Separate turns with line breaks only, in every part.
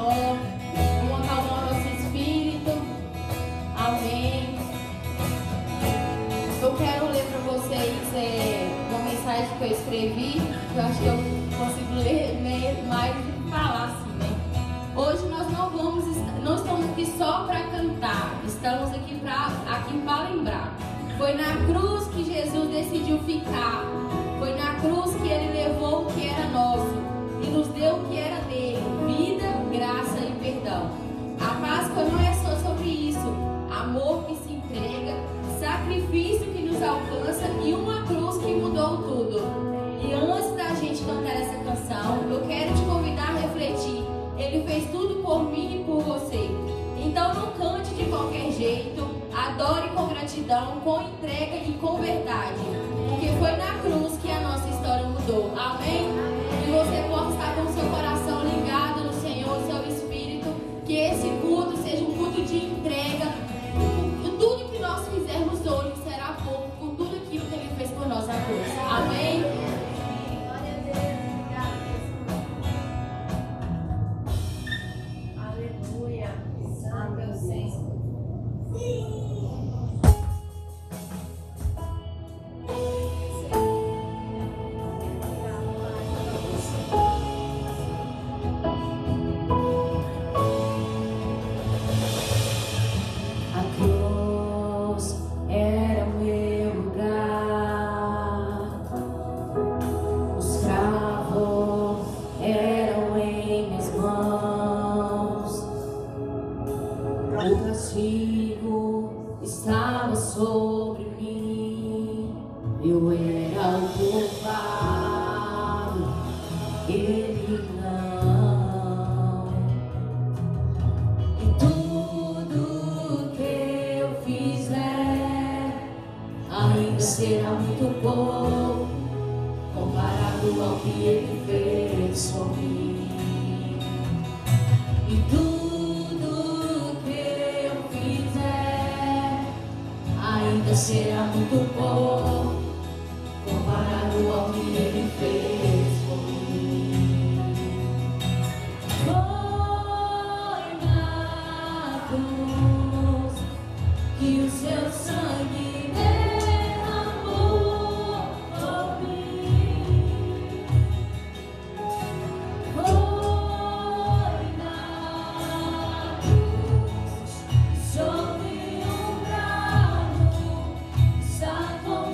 Senhor. Vamos acalmar o nosso espírito. Amém. Eu quero ler para vocês uma mensagem que eu escrevi, que eu acho que eu consigo ler mais do que falar assim, né? Hoje nós não estamos aqui só para cantar, estamos aqui para lembrar. Foi na cruz que Jesus decidiu ficar. Foi na cruz que Ele levou o que era nosso e nos deu o que era dele: vida, graça e perdão. A Páscoa não é só sobre isso: amor que se entrega, sacrifício que nos alcança e uma cruz que mudou tudo. E antes da gente cantar essa canção, eu quero te convidar a refletir. Ele fez tudo por mim e por você. Então não cante de qualquer jeito, adore com gratidão, com entrega e com verdade, porque foi na cruz que a nossa história mudou. Amém? Que você possa estar com o seu coração ligado no Senhor, seu espírito, que esse culto seja um culto de entrega. Tudo que nós fizermos hoje será pouco com tudo aquilo que Ele fez por nós na cruz. Amém?
Será muito bom comparado ao que Ele fez por mim. E tudo que eu fizer ainda será muito bom comparado ao que Ele fez por mim. Foi na cruz que o seu sangue Só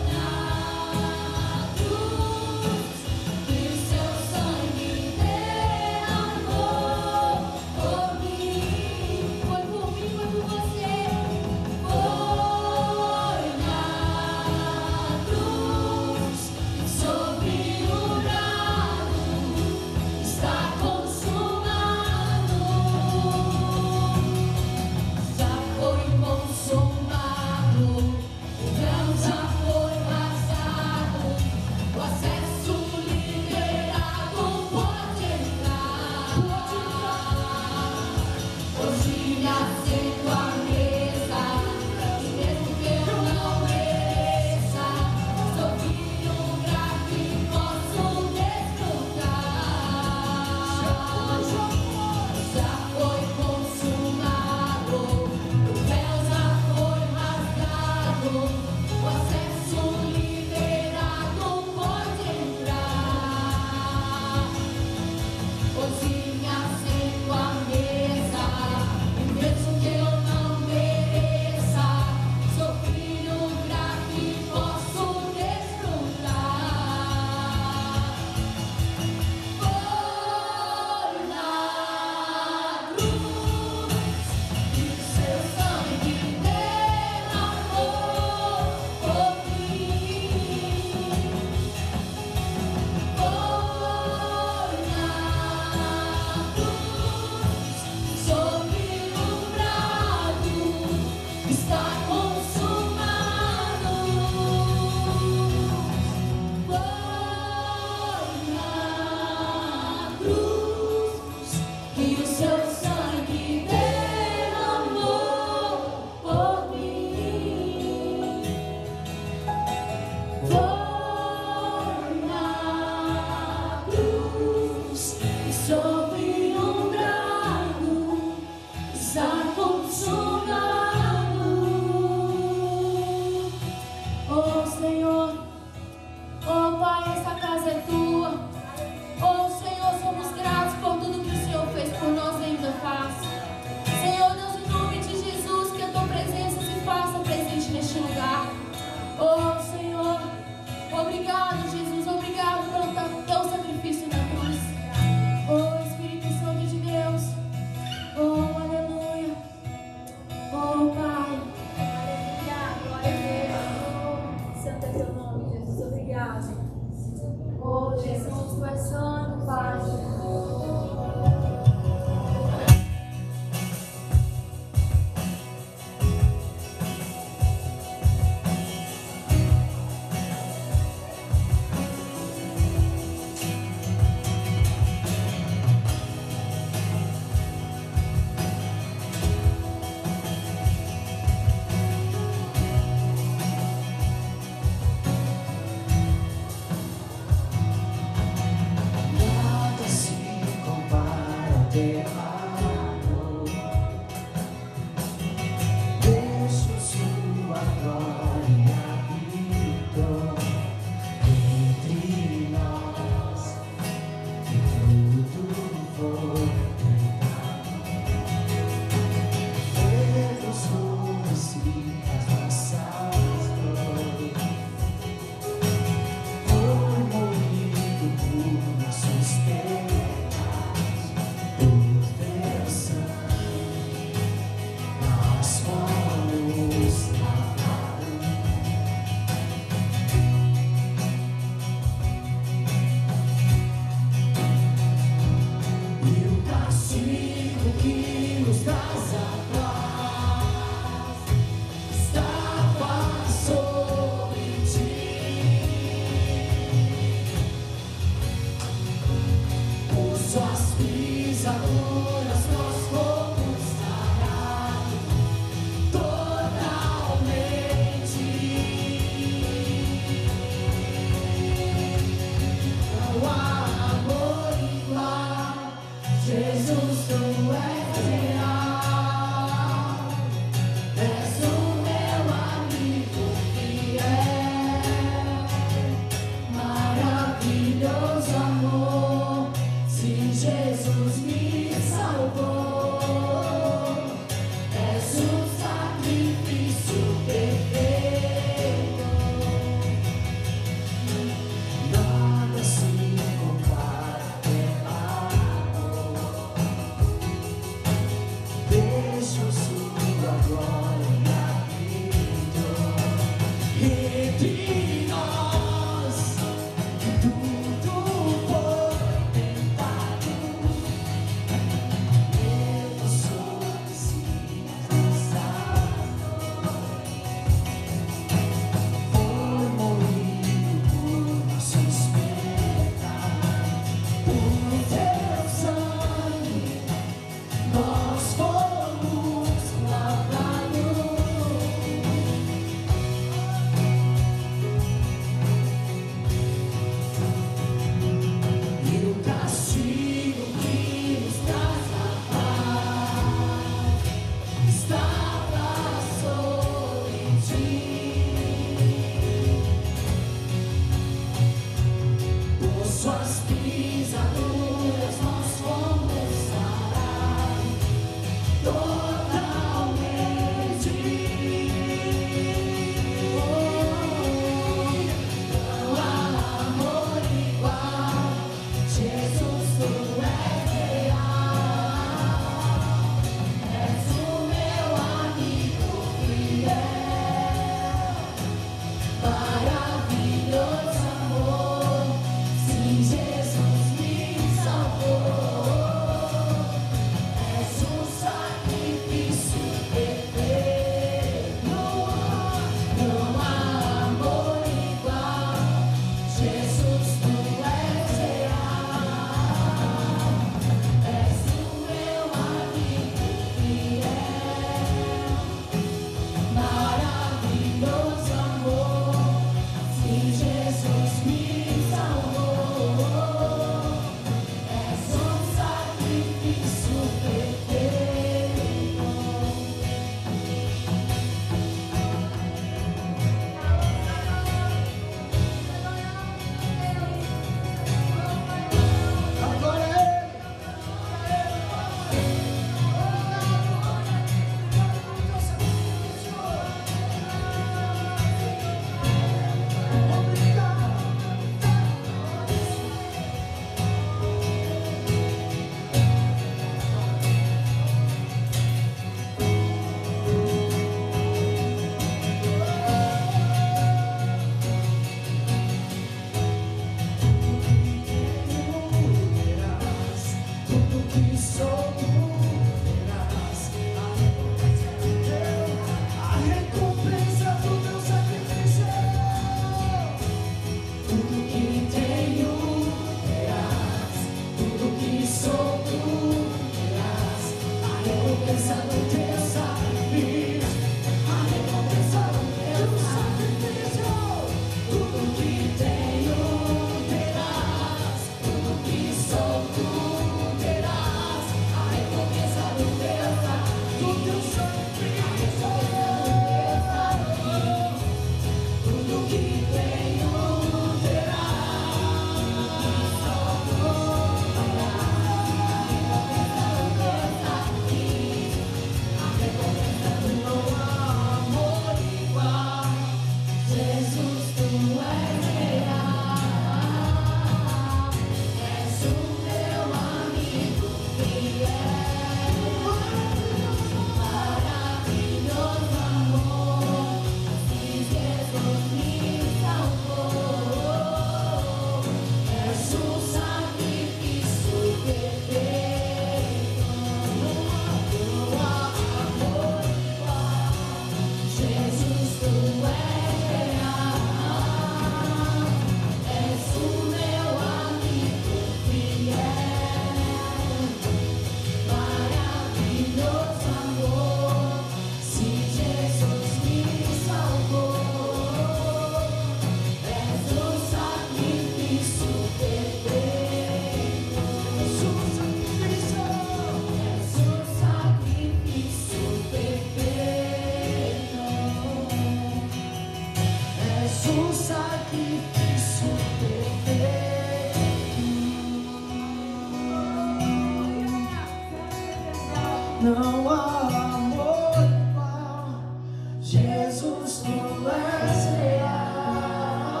Jesus, tu és real,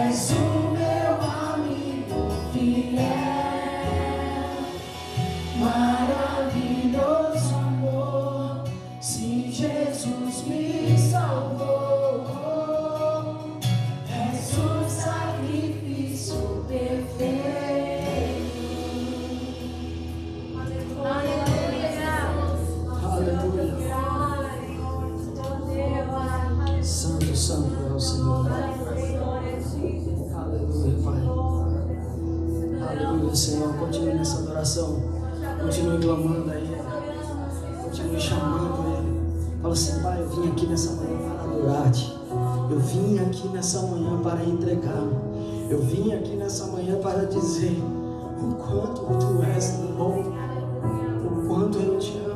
és o meu amigo fiel, maravilhoso amor, se Jesus me salvou, és o sacrifício perfeito. Aleluia. Santo, santo é o Senhor. Aleluia, Pai. Aleluia, Senhor. Continue nessa adoração. Continue clamando a Ele. Continue chamando Ele. Fala assim: Pai, eu vim aqui nessa manhã para adorar-te. Eu vim aqui nessa manhã para entregar-me. Eu vim aqui nessa manhã para dizer o quanto tu és bom, o quanto eu te amo.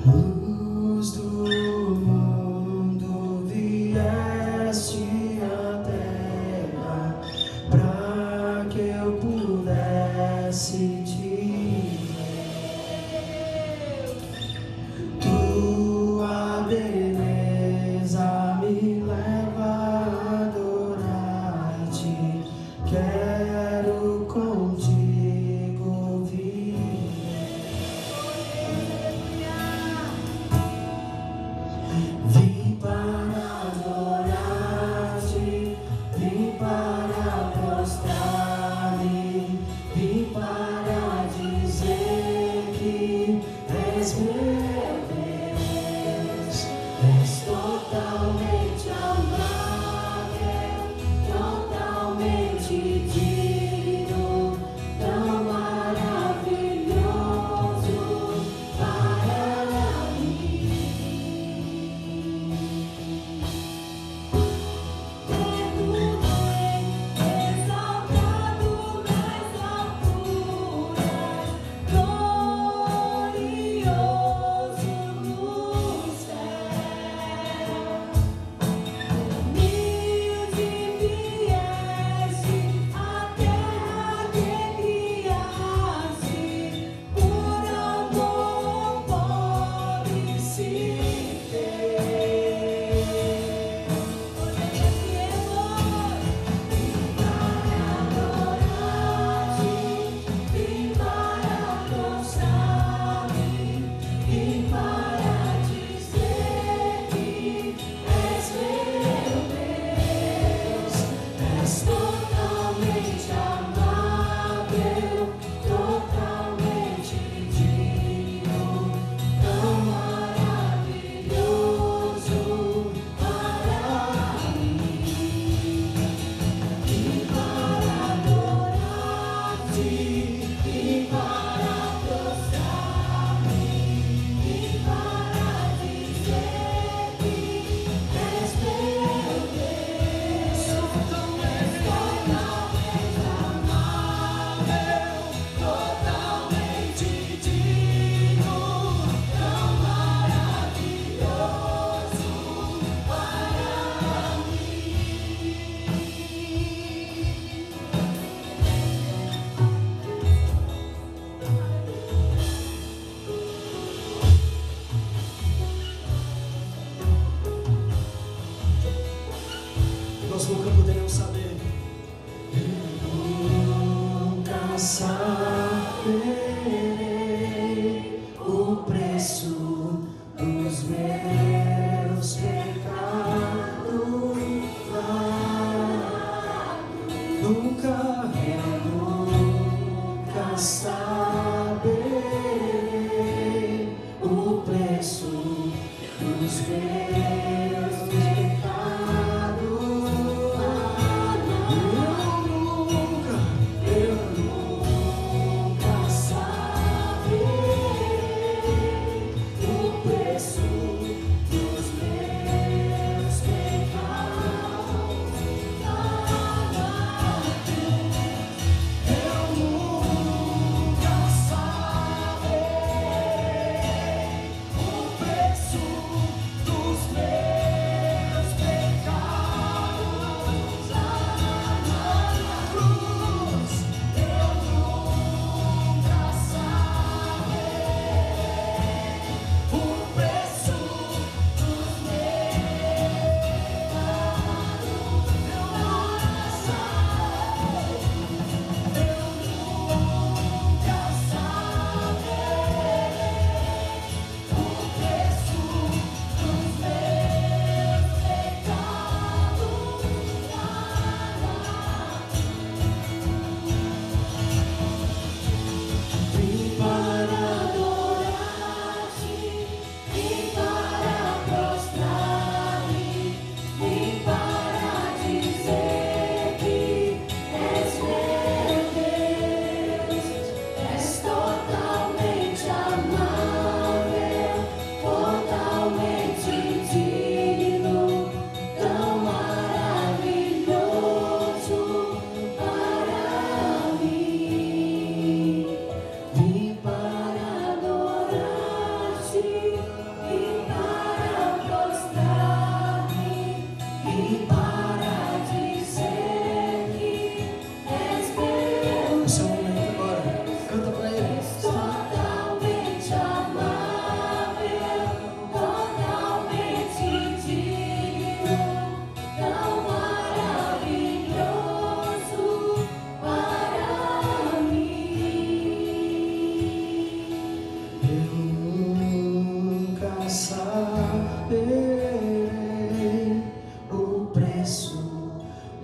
Luz do mundo, vieste à terra para que eu pudesse te ver. Tua beleza me leva a adorar-te. Quero contigo viver. Vim para adorar-te, vim para prostrar-me, vim para dizer que és meu Deus, és totalmente amável, totalmente digno, tão maravilhoso para mim. Exaltado nas alturas, glorioso no céu. Humilde vieste à terra que criaste, por amor pode se ter. Vim para adorar-te, vim para prostrar-me, vim para dizer que és meu Deus, és totalmente amável, totalmente digno, tão maravilhoso para mim. Vim para adorar-te, vim para prostrar-me, vim para dizer que és meu Deus, totalmente amável, totalmente digno, tão maravilhoso para mim. Nós nunca poderemos saber. Nunca saberei o preço dos meus pecados. Nunca, eu nunca saberei o preço dos meus pecados. Eu nunca saberei o preço dos meus pecados. Eu nunca saberei o preço dos meus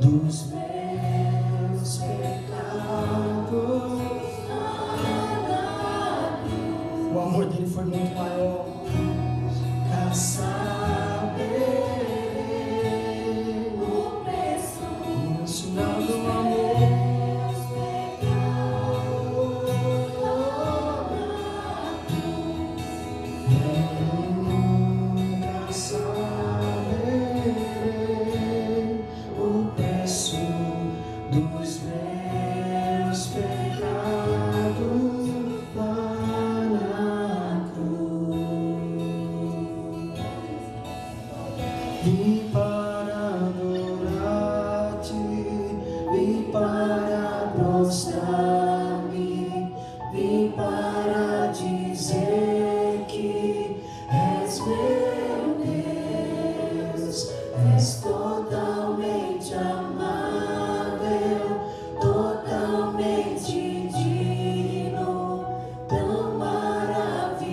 dos meus pecados. O amor dele foi muito maior. Pra saber o preço do amor. Pra saber o preço dos meus pecados lá na cruz. Vim para adorar-te, vim para prostrar-me, vim para dizer que és meu Deus, és totalmente amável, totalmente digno, tão maravilhoso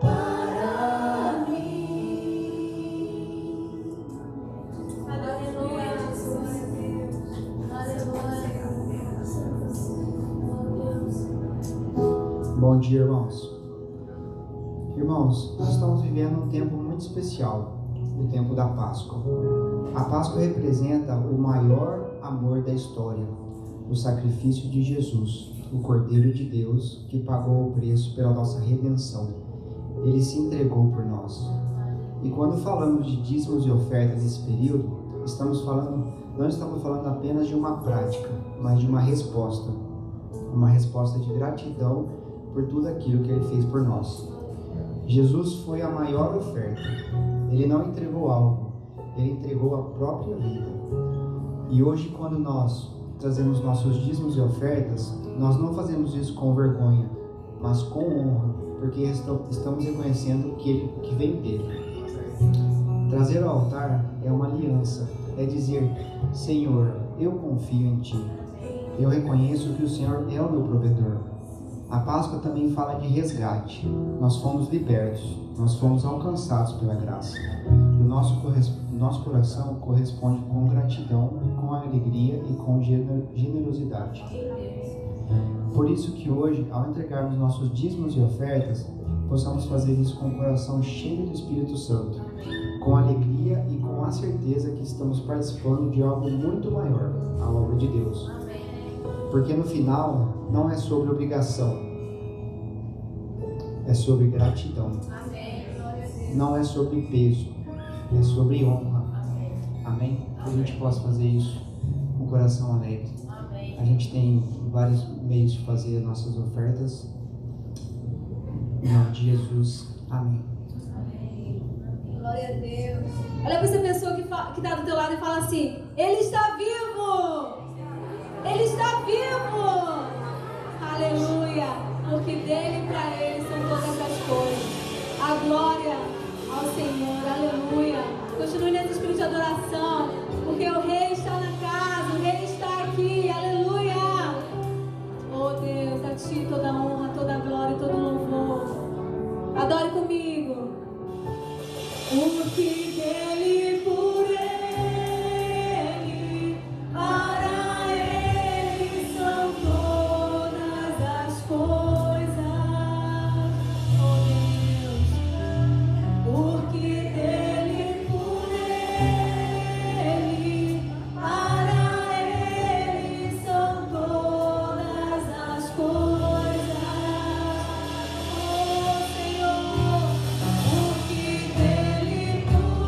para mim.
Aleluia.
Bom dia, irmãos. Irmãos, nós estamos vivendo um tempo muito especial, o tempo da Páscoa. A Páscoa representa o maior amor da história, o sacrifício de Jesus, o Cordeiro de Deus, que pagou o preço pela nossa redenção. Ele se entregou por nós. E quando falamos de dízimos e ofertas nesse período, não estamos falando apenas de uma prática, mas de uma resposta de gratidão por tudo aquilo que Ele fez por nós. Jesus foi a maior oferta. Ele não entregou algo, Ele entregou a própria vida. E hoje, quando nós trazemos nossos dízimos e ofertas, nós não fazemos isso com vergonha, mas com honra, porque estamos reconhecendo que vem dele. Trazer ao altar é uma aliança, é dizer: Senhor, eu confio em Ti. Eu reconheço que o Senhor é o meu provedor. A Páscoa também fala de resgate. Nós fomos libertos, nós fomos alcançados pela graça. E o nosso coração corresponde com gratidão, com alegria e com generosidade. Por isso que hoje, ao entregarmos nossos dízimos e ofertas, possamos fazer isso com o coração cheio do Espírito Santo, com alegria e com a certeza que estamos participando de algo muito maior, a obra de Deus. Porque no final, não é sobre obrigação, é sobre gratidão. Não é sobre peso, é sobre honra. Amém? Que a gente possa fazer isso com o coração alegre. A gente tem vários meios de fazer nossas ofertas. Em nome de Jesus. Amém.
Glória a Deus. Olha para essa pessoa que está do teu lado e fala assim: Ele está vivo! Ele está vivo! Aleluia! Porque dele e para ele são todas as coisas. A glória ao Senhor. Aleluia! Continue nesse espírito de adoração, porque o Rei está na casa, o Rei está aqui. Aleluia! Oh Deus, a Ti toda honra, toda glória e todo louvor. Adore comigo. Porque dele, por ele, para ele são todas as coisas. Oh Deus, porque dele, por ele, para ele são todas as coisas. Oh Senhor, porque dele, por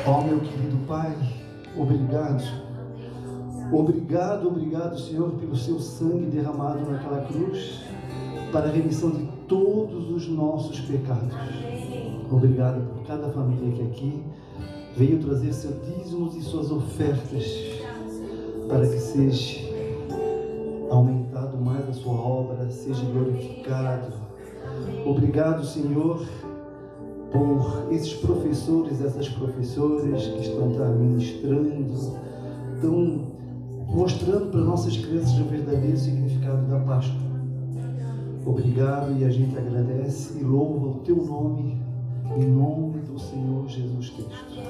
Ó meu querido Pai, obrigado. Obrigado, obrigado, Senhor, pelo seu sangue derramado naquela cruz para a remissão de todos os nossos pecados. Obrigado por cada família que aqui veio trazer seus dízimos e suas ofertas para que seja aumentado mais a sua obra, seja glorificado. Obrigado, Senhor, por esses professores, essas professoras que estão ministrando, estão mostrando para nossas crianças o verdadeiro significado da Páscoa. Obrigado, e a gente agradece e louva o teu nome, em nome do Senhor Jesus Cristo.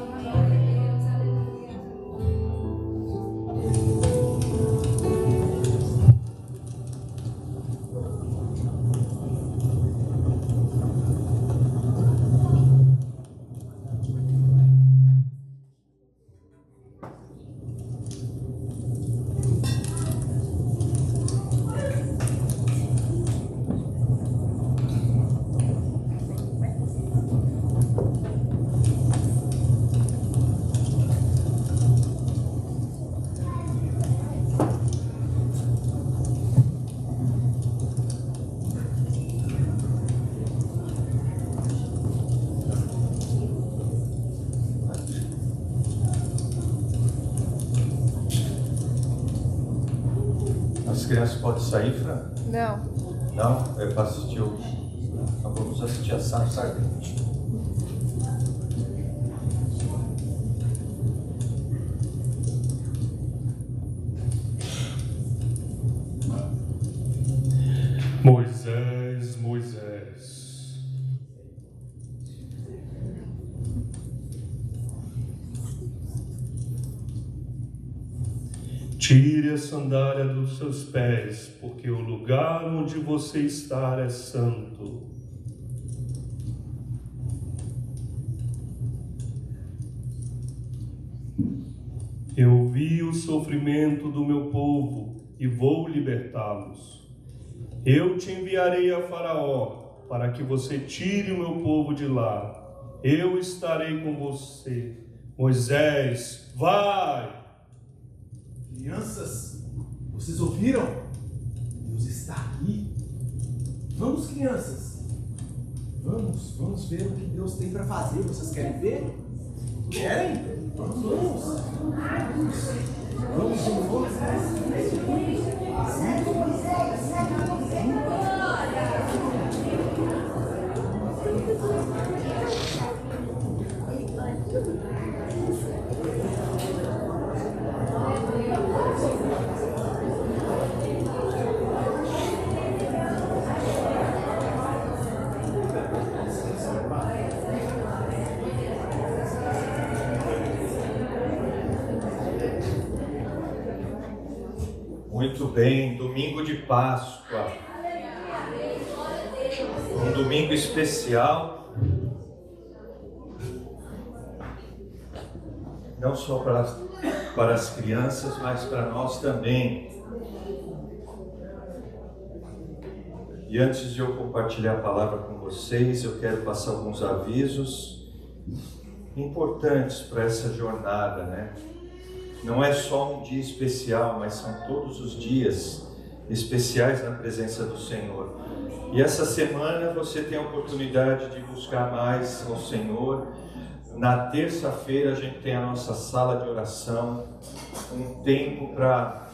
As crianças podem sair, Fran?
Não.
Não? É para assistir o... Então vamos assistir a Santa Ardente.
Moisés, Moisés. Tire a sandália dos seus pés, porque o lugar onde você está é santo. Eu vi o sofrimento do meu povo e vou libertá-los. Eu te enviarei a Faraó para que você tire o meu povo de lá. Eu estarei com você. Moisés, vai!
Crianças, vocês ouviram? Deus está aqui. Vamos, crianças. Vamos ver o que Deus tem para fazer. Vocês querem ver? Querem? Vamos. Vamos, Senhor.
Muito bem, domingo de Páscoa. Um domingo especial. Não só para para as crianças, mas para nós também. E antes de eu compartilhar a palavra com vocês, eu quero passar alguns avisos importantes para essa jornada, né? Não é só um dia especial, mas são todos os dias especiais na presença do Senhor. E essa semana você tem a oportunidade de buscar mais ao Senhor. Na terça-feira a gente tem a nossa sala de oração, um tempo para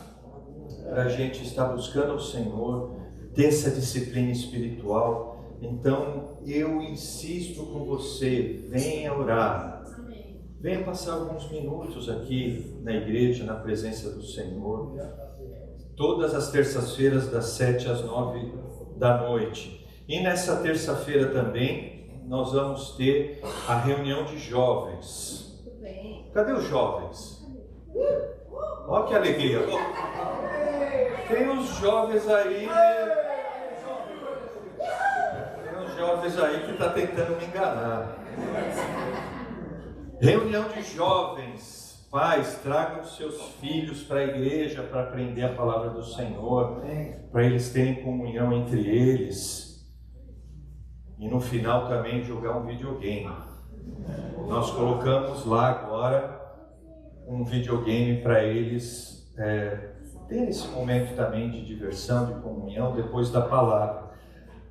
a gente estar buscando o Senhor, ter essa disciplina espiritual. Então eu insisto com você, venha orar, venha passar alguns minutos aqui na igreja, na presença do Senhor, todas as terças-feiras das 7 às 9 da noite. E nessa terça-feira também nós vamos ter a reunião de jovens. Cadê os jovens? Olha que alegria! Tem uns jovens aí, né? Tem uns jovens aí que estão tentando me enganar. Reunião de jovens, pais, tragam seus filhos para a igreja para aprender a palavra do Senhor, para eles terem comunhão entre eles. E no final também jogar um videogame. Nós colocamos lá agora um videogame para eles ter esse momento também de diversão, de comunhão depois da palavra.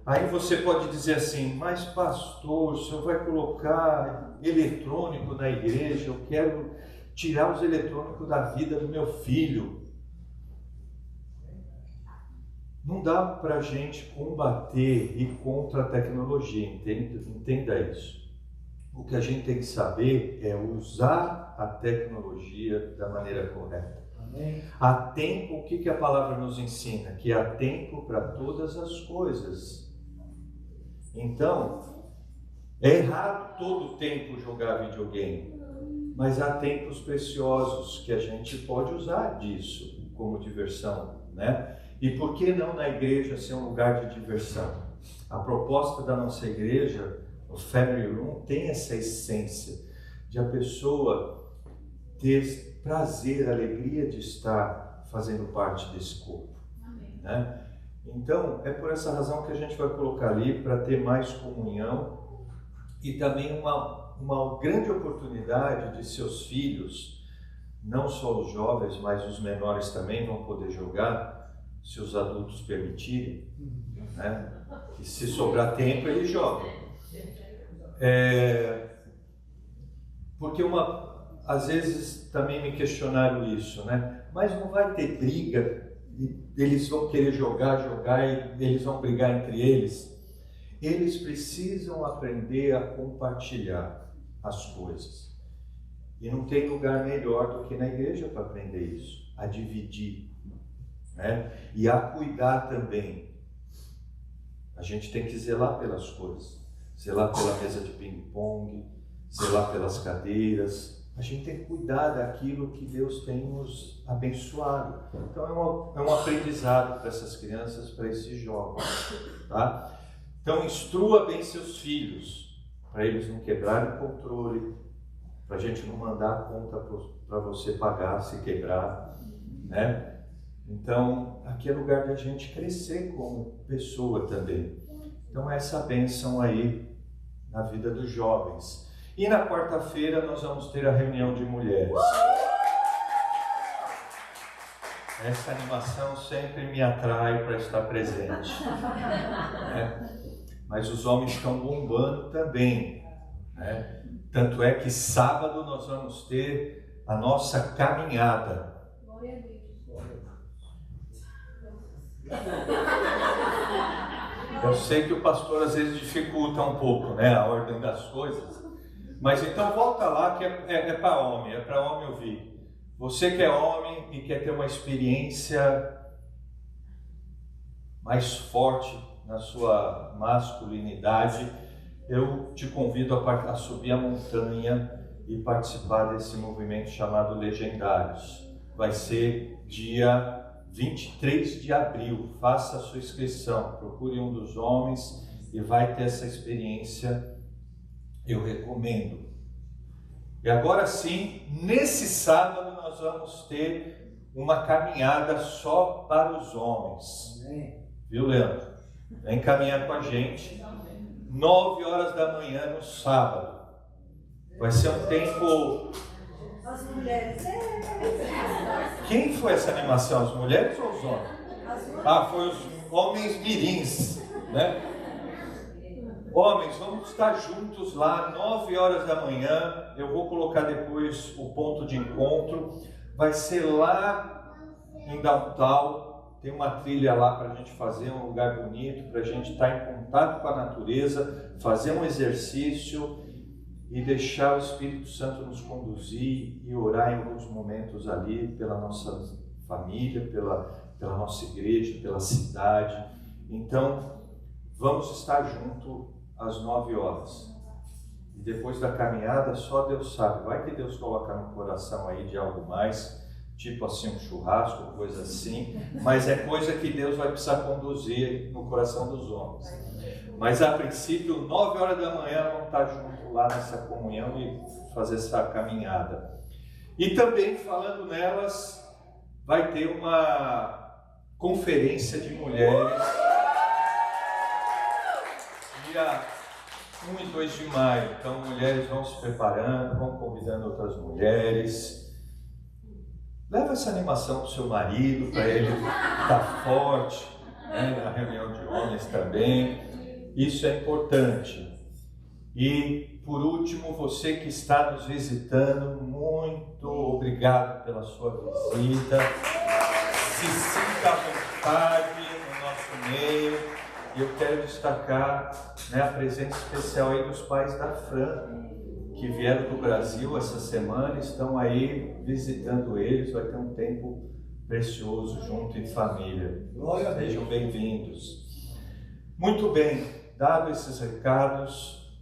Aí você pode dizer assim, mas pastor, o senhor vai colocar eletrônico na igreja, eu quero tirar os eletrônicos da vida do meu filho. Não dá para a gente combater e contra a tecnologia, entenda isso. O que a gente tem que saber é usar a tecnologia da maneira correta. Amém. Há tempo, o que a palavra nos ensina? Que há tempo para todas as coisas. Então, é errado todo o tempo jogar videogame, mas há tempos preciosos que a gente pode usar disso como diversão, né? E por que não na igreja ser um lugar de diversão? A proposta da nossa igreja, o Family Room, tem essa essência de a pessoa ter prazer, alegria de estar fazendo parte desse corpo, né? Então, é por essa razão que a gente vai colocar ali para ter mais comunhão e também uma grande oportunidade de seus filhos, não só os jovens, mas os menores também vão poder jogar, se os adultos permitirem, né? E se sobrar tempo, eles jogam. Porque às vezes também me questionaram isso, né? Mas não vai ter briga? Eles vão querer jogar e eles vão brigar entre eles. Eles precisam aprender a compartilhar as coisas. E não tem lugar melhor do que na igreja para aprender isso, a dividir, né? E a cuidar também. A gente tem que zelar pelas coisas, zelar pela mesa de ping-pong, zelar pelas cadeiras. A gente tem que cuidar daquilo que Deus tem nos abençoado. Então é um aprendizado para essas crianças, para esses jovens, tá? Então instrua bem seus filhos, para eles não quebrarem o controle, para a gente não mandar a conta para você pagar se quebrar, né? Então aqui é lugar de a gente crescer como pessoa também. Então essa bênção aí na vida dos jovens. E na quarta-feira nós vamos ter a reunião de mulheres. Essa animação sempre me atrai para estar presente, né? Mas os homens estão bombando também, né? Tanto é que sábado nós vamos ter a nossa caminhada.
Glória a Deus.
Eu sei que o pastor às vezes dificulta um pouco, né, a ordem das coisas. Mas então volta lá que é para homem ouvir. Você que é homem e quer ter uma experiência mais forte na sua masculinidade, eu te convido a subir a montanha e participar desse movimento chamado Legendários. Vai ser dia 23 de abril, faça a sua inscrição, procure um dos homens e vai ter essa experiência. Eu recomendo. E agora sim, nesse sábado nós nós vamos ter uma caminhada só para os homens. Viu, Leandro? Vem caminhar com a gente. 9 horas da manhã no sábado. Vai ser um tempo...
As mulheres.
Quem foi essa animação? As mulheres ou os homens? Ah, foi os homens mirins, né? Homens, vamos estar juntos lá, 9 horas da manhã. Eu vou colocar depois o ponto de encontro. Vai ser lá em Downtown. Tem uma trilha lá para a gente fazer, um lugar bonito, para a gente estar em contato com a natureza, fazer um exercício e deixar o Espírito Santo nos conduzir e orar em alguns momentos ali pela nossa família, pela nossa igreja, pela cidade. Então, vamos estar juntos às 9 horas. E depois da caminhada, só Deus sabe. Vai que Deus coloca no coração aí de algo mais, tipo assim um churrasco, coisa assim. Mas é coisa que Deus vai precisar conduzir no coração dos homens. Mas a princípio, 9 horas da manhã, vamos estar juntos lá nessa comunhão e fazer essa caminhada. E também, falando nelas, vai ter uma conferência de mulheres dia 1 e 2 de maio. Então, mulheres vão se preparando, vão convidando outras mulheres. Leva essa animação para o seu marido, para ele estar forte, né, na reunião de homens também. Isso é importante. E, por último, você que está nos visitando, muito obrigado pela sua visita. Se sinta à vontade no nosso meio. E eu quero destacar, né, a presença especial aí dos pais da Fran, que vieram do Brasil essa semana, estão aí visitando eles. Vai ter um tempo precioso junto em família. Sejam bem-vindos. Muito bem. Dado esses recados,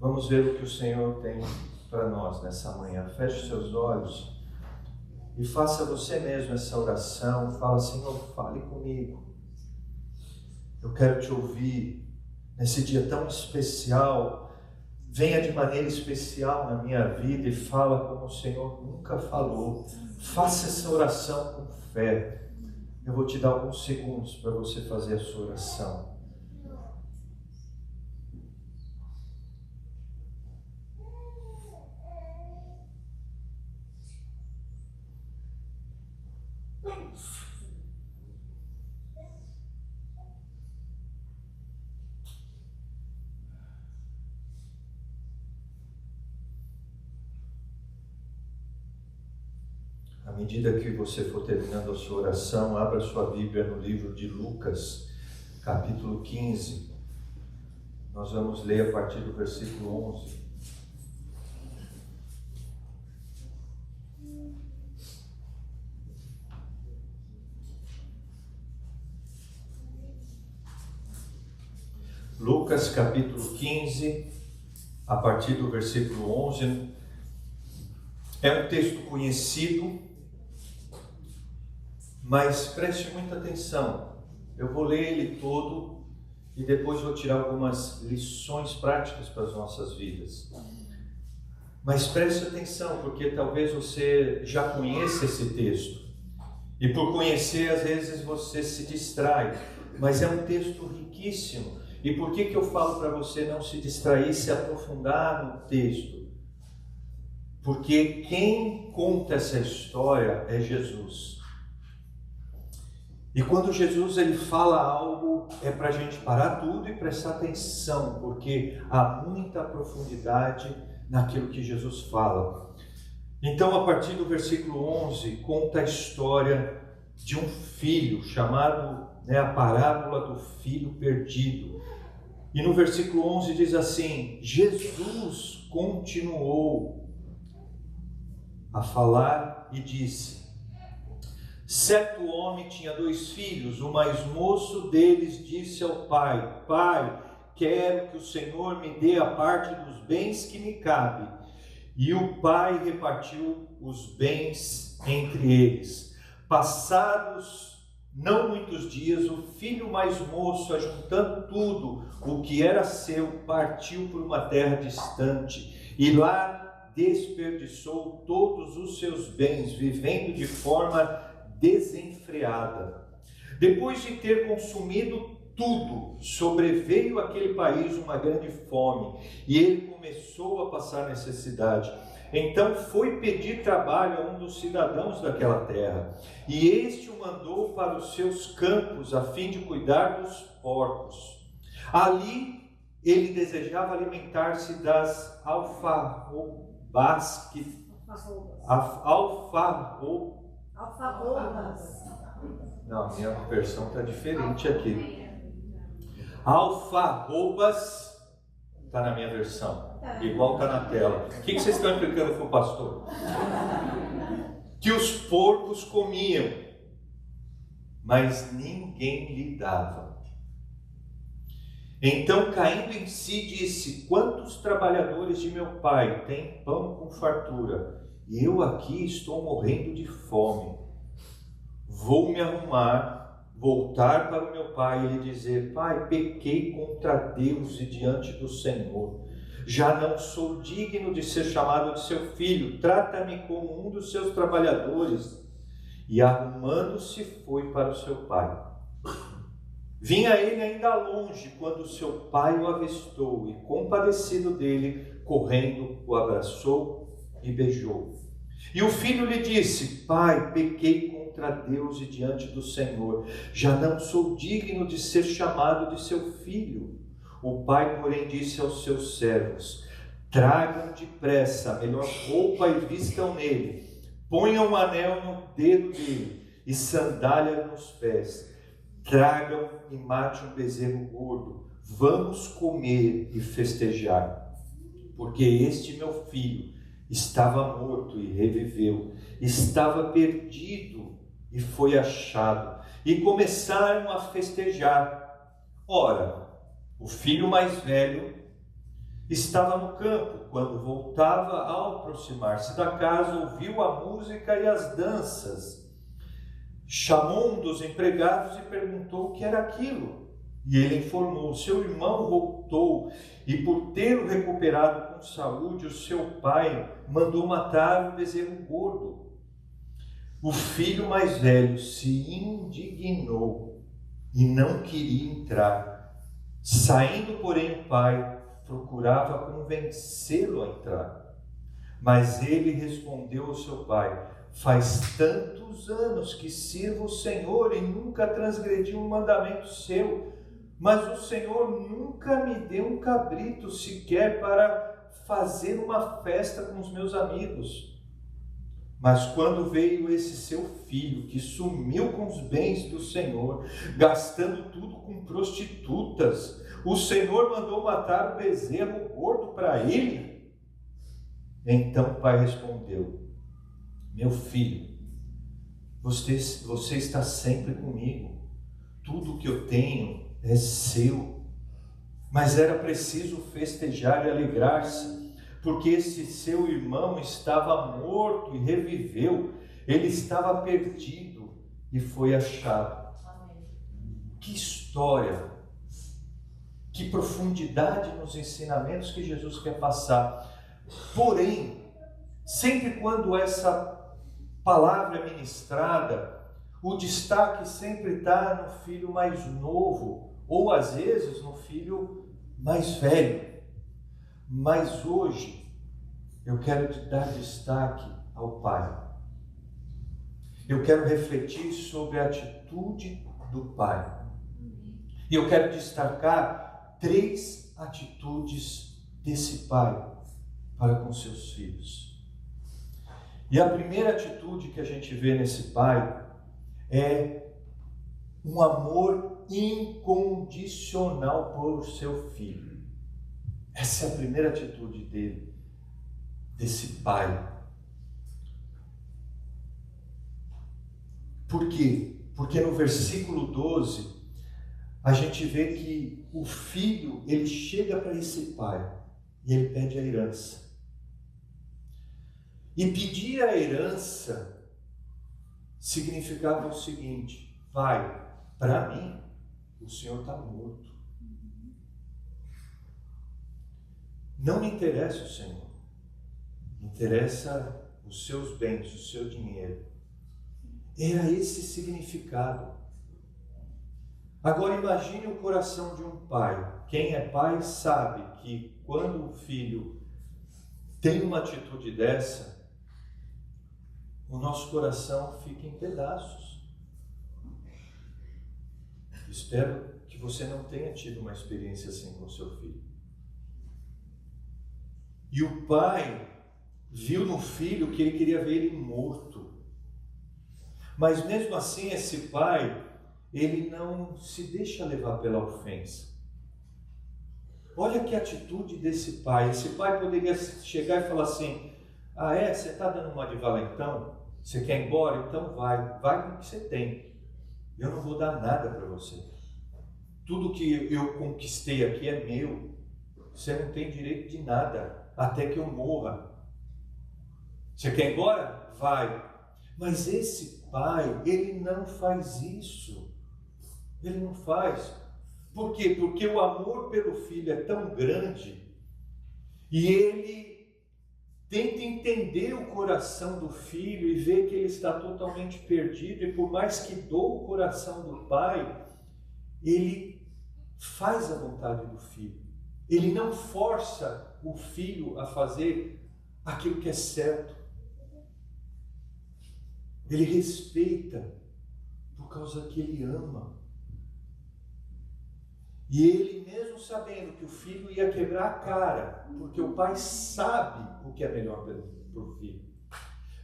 vamos ver o que o Senhor tem para nós nessa manhã. Feche seus olhos e faça você mesmo essa oração. Fala: Senhor, fale comigo. Eu quero te ouvir nesse dia tão especial. Venha de maneira especial na minha vida e fala como o Senhor nunca falou. Faça essa oração com fé. Eu vou te dar alguns segundos para você fazer a sua oração. À medida que você for terminando a sua oração, abra sua Bíblia no livro de Lucas, capítulo 15. Nós vamos ler a partir do versículo 11. Lucas, capítulo 15, a partir do versículo 11. É um texto conhecido, mas preste muita atenção. Eu vou ler ele todo e depois vou tirar algumas lições práticas para as nossas vidas. Mas preste atenção, porque talvez você já conheça esse texto. E por conhecer, às vezes você se distrai. Mas é um texto riquíssimo. E por que eu falo para você não se distrair, se aprofundar no texto? Porque quem conta essa história é Jesus. E quando Jesus ele fala algo, é para a gente parar tudo e prestar atenção, porque há muita profundidade naquilo que Jesus fala. Então, a partir do versículo 11, conta a história de um filho, chamado, a parábola do filho perdido. E no versículo 11 diz assim: Jesus continuou a falar e disse: certo homem tinha 2 filhos. O mais moço deles disse ao pai: Pai, quero que o Senhor me dê a parte dos bens que me cabe. E o pai repartiu os bens entre eles. Passados não muitos dias, o filho mais moço, ajuntando tudo o que era seu, partiu por uma terra distante e lá desperdiçou todos os seus bens, vivendo de forma desenfreada. Depois de ter consumido tudo, sobreveio àquele país uma grande fome, e ele começou a passar necessidade. Então foi pedir trabalho a um dos cidadãos daquela terra, e este o mandou para os seus campos, a fim de cuidar dos porcos. Ali ele desejava alimentar-se das alfarrobas. Não, minha versão está diferente aqui. Alfarrobas está na minha versão, igual está na tela. O que vocês estão explicando para o pastor? Que os porcos comiam, mas ninguém lhe dava. Então, caindo em si, disse: quantos trabalhadores de meu pai têm pão com fartura, e eu aqui estou morrendo de fome. Vou me arrumar, voltar para o meu pai e lhe dizer: pai, pequei contra Deus e diante do Senhor. Já não sou digno de ser chamado de seu filho, trata-me como um dos seus trabalhadores. E arrumando-se, foi para o seu pai. Vinha ele ainda longe, quando seu pai o avistou, e compadecido dele, correndo, o abraçou e beijou. E o filho lhe disse: pai, pequei contra Deus e diante do Senhor, já não sou digno de ser chamado de seu filho. O pai, porém, disse aos seus servos: tragam depressa a melhor roupa e vistam nele, ponham um anel no dedo dele e sandália nos pés. Tragam e mate um bezerro gordo, vamos comer e festejar, porque este meu filho estava morto e reviveu, estava perdido e foi achado. E começaram a festejar. Ora, o filho mais velho estava no campo. Quando voltava, ao aproximar-se da casa, ouviu a música e as danças. Chamou um dos empregados e perguntou o que era aquilo. E ele informou: seu irmão voltou, e por tê-lo recuperado com saúde, o seu pai mandou matar o bezerro gordo. O filho mais velho se indignou e não queria entrar. Saindo, porém, o pai procurava convencê-lo a entrar. Mas ele respondeu ao seu pai: faz tantos anos que sirvo o Senhor e nunca transgredi um mandamento seu, mas o Senhor nunca me deu um cabrito sequer para fazer uma festa com os meus amigos. Mas quando veio esse seu filho, que sumiu com os bens do Senhor, gastando tudo com prostitutas, o Senhor mandou matar o bezerro gordo para ele. Então o pai respondeu: meu filho, você está sempre comigo, tudo o que eu tenho é seu. Mas era preciso festejar e alegrar-se, porque esse seu irmão estava morto e reviveu, ele estava perdido e foi achado. Que história, que profundidade nos ensinamentos que Jesus quer passar. Porém, sempre quando essa palavra é ministrada, o destaque sempre está no filho mais novo, ou às vezes no filho mais velho. Mas hoje eu quero te dar destaque ao pai. Eu quero refletir sobre a atitude do pai. E eu quero destacar 3 atitudes desse pai para com seus filhos. E a primeira atitude que a gente vê nesse pai é um amor incondicional por seu filho. Essa é a primeira atitude dele, desse pai. Por quê? Porque no versículo 12, a gente vê que o filho, ele chega para esse pai e ele pede a herança. E pedir a herança significava o seguinte: pai, para mim, o senhor está morto. Não me interessa o Senhor. interessa os seus bens, o seu dinheiro. Era esse significado. Agora imagine o coração de um pai. Quem é pai sabe que quando o filho tem uma atitude dessa, o nosso coração fica em pedaços. Espero que você não tenha tido uma experiência assim com seu filho. E o pai viu no filho que ele queria ver ele morto. Mas mesmo assim, esse pai, ele não se deixa levar pela ofensa. Olha que atitude desse pai. Esse pai poderia chegar e falar assim: ah é? Você está dando uma de valentão? Você quer ir embora? Então vai com o que você tem. Eu não vou dar nada para você. Tudo que eu conquistei aqui é meu. Você não tem direito de nada, até que eu morra. Você quer ir embora? Vai. Mas esse pai, ele não faz isso. Ele não faz. Por quê? Porque o amor pelo filho é tão grande e ele tenta entender o coração do filho e ver que ele está totalmente perdido, e por mais que doa o coração do pai, ele faz a vontade do filho. Ele não força o filho a fazer aquilo que é certo. Ele respeita por causa que ele ama. E ele, mesmo sabendo que o filho ia quebrar a cara, porque o pai sabe o que é melhor para o filho.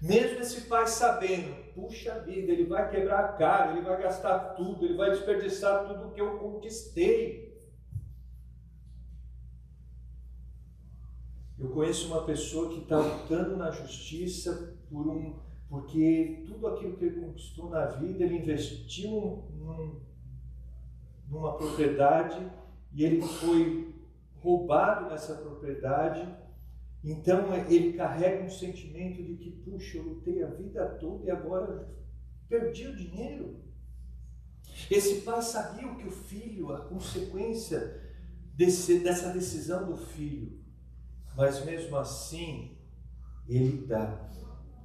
Mesmo esse pai sabendo, puxa vida, ele vai quebrar a cara, ele vai gastar tudo, ele vai desperdiçar tudo que eu conquistei. Eu conheço uma pessoa que está lutando na justiça porque tudo aquilo que ele conquistou na vida, ele investiu numa propriedade e ele foi roubado nessa propriedade. Então ele carrega um sentimento de que, puxa, eu lutei a vida toda e agora perdi o dinheiro. Esse pai sabia o que o filho, a consequência dessa decisão do filho, mas mesmo assim ele dá.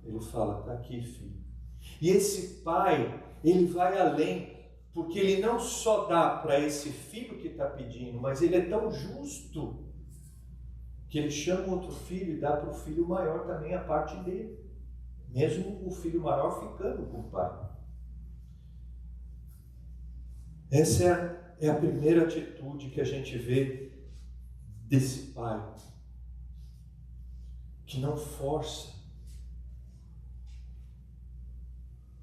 Ele fala: está aqui, filho. E esse pai, ele vai além, porque ele não só dá para esse filho que está pedindo, mas ele é tão justo que ele chama outro filho e dá para o filho maior também a parte dele, mesmo o filho maior ficando com o pai. Essa é a primeira atitude que a gente vê desse pai, que não força,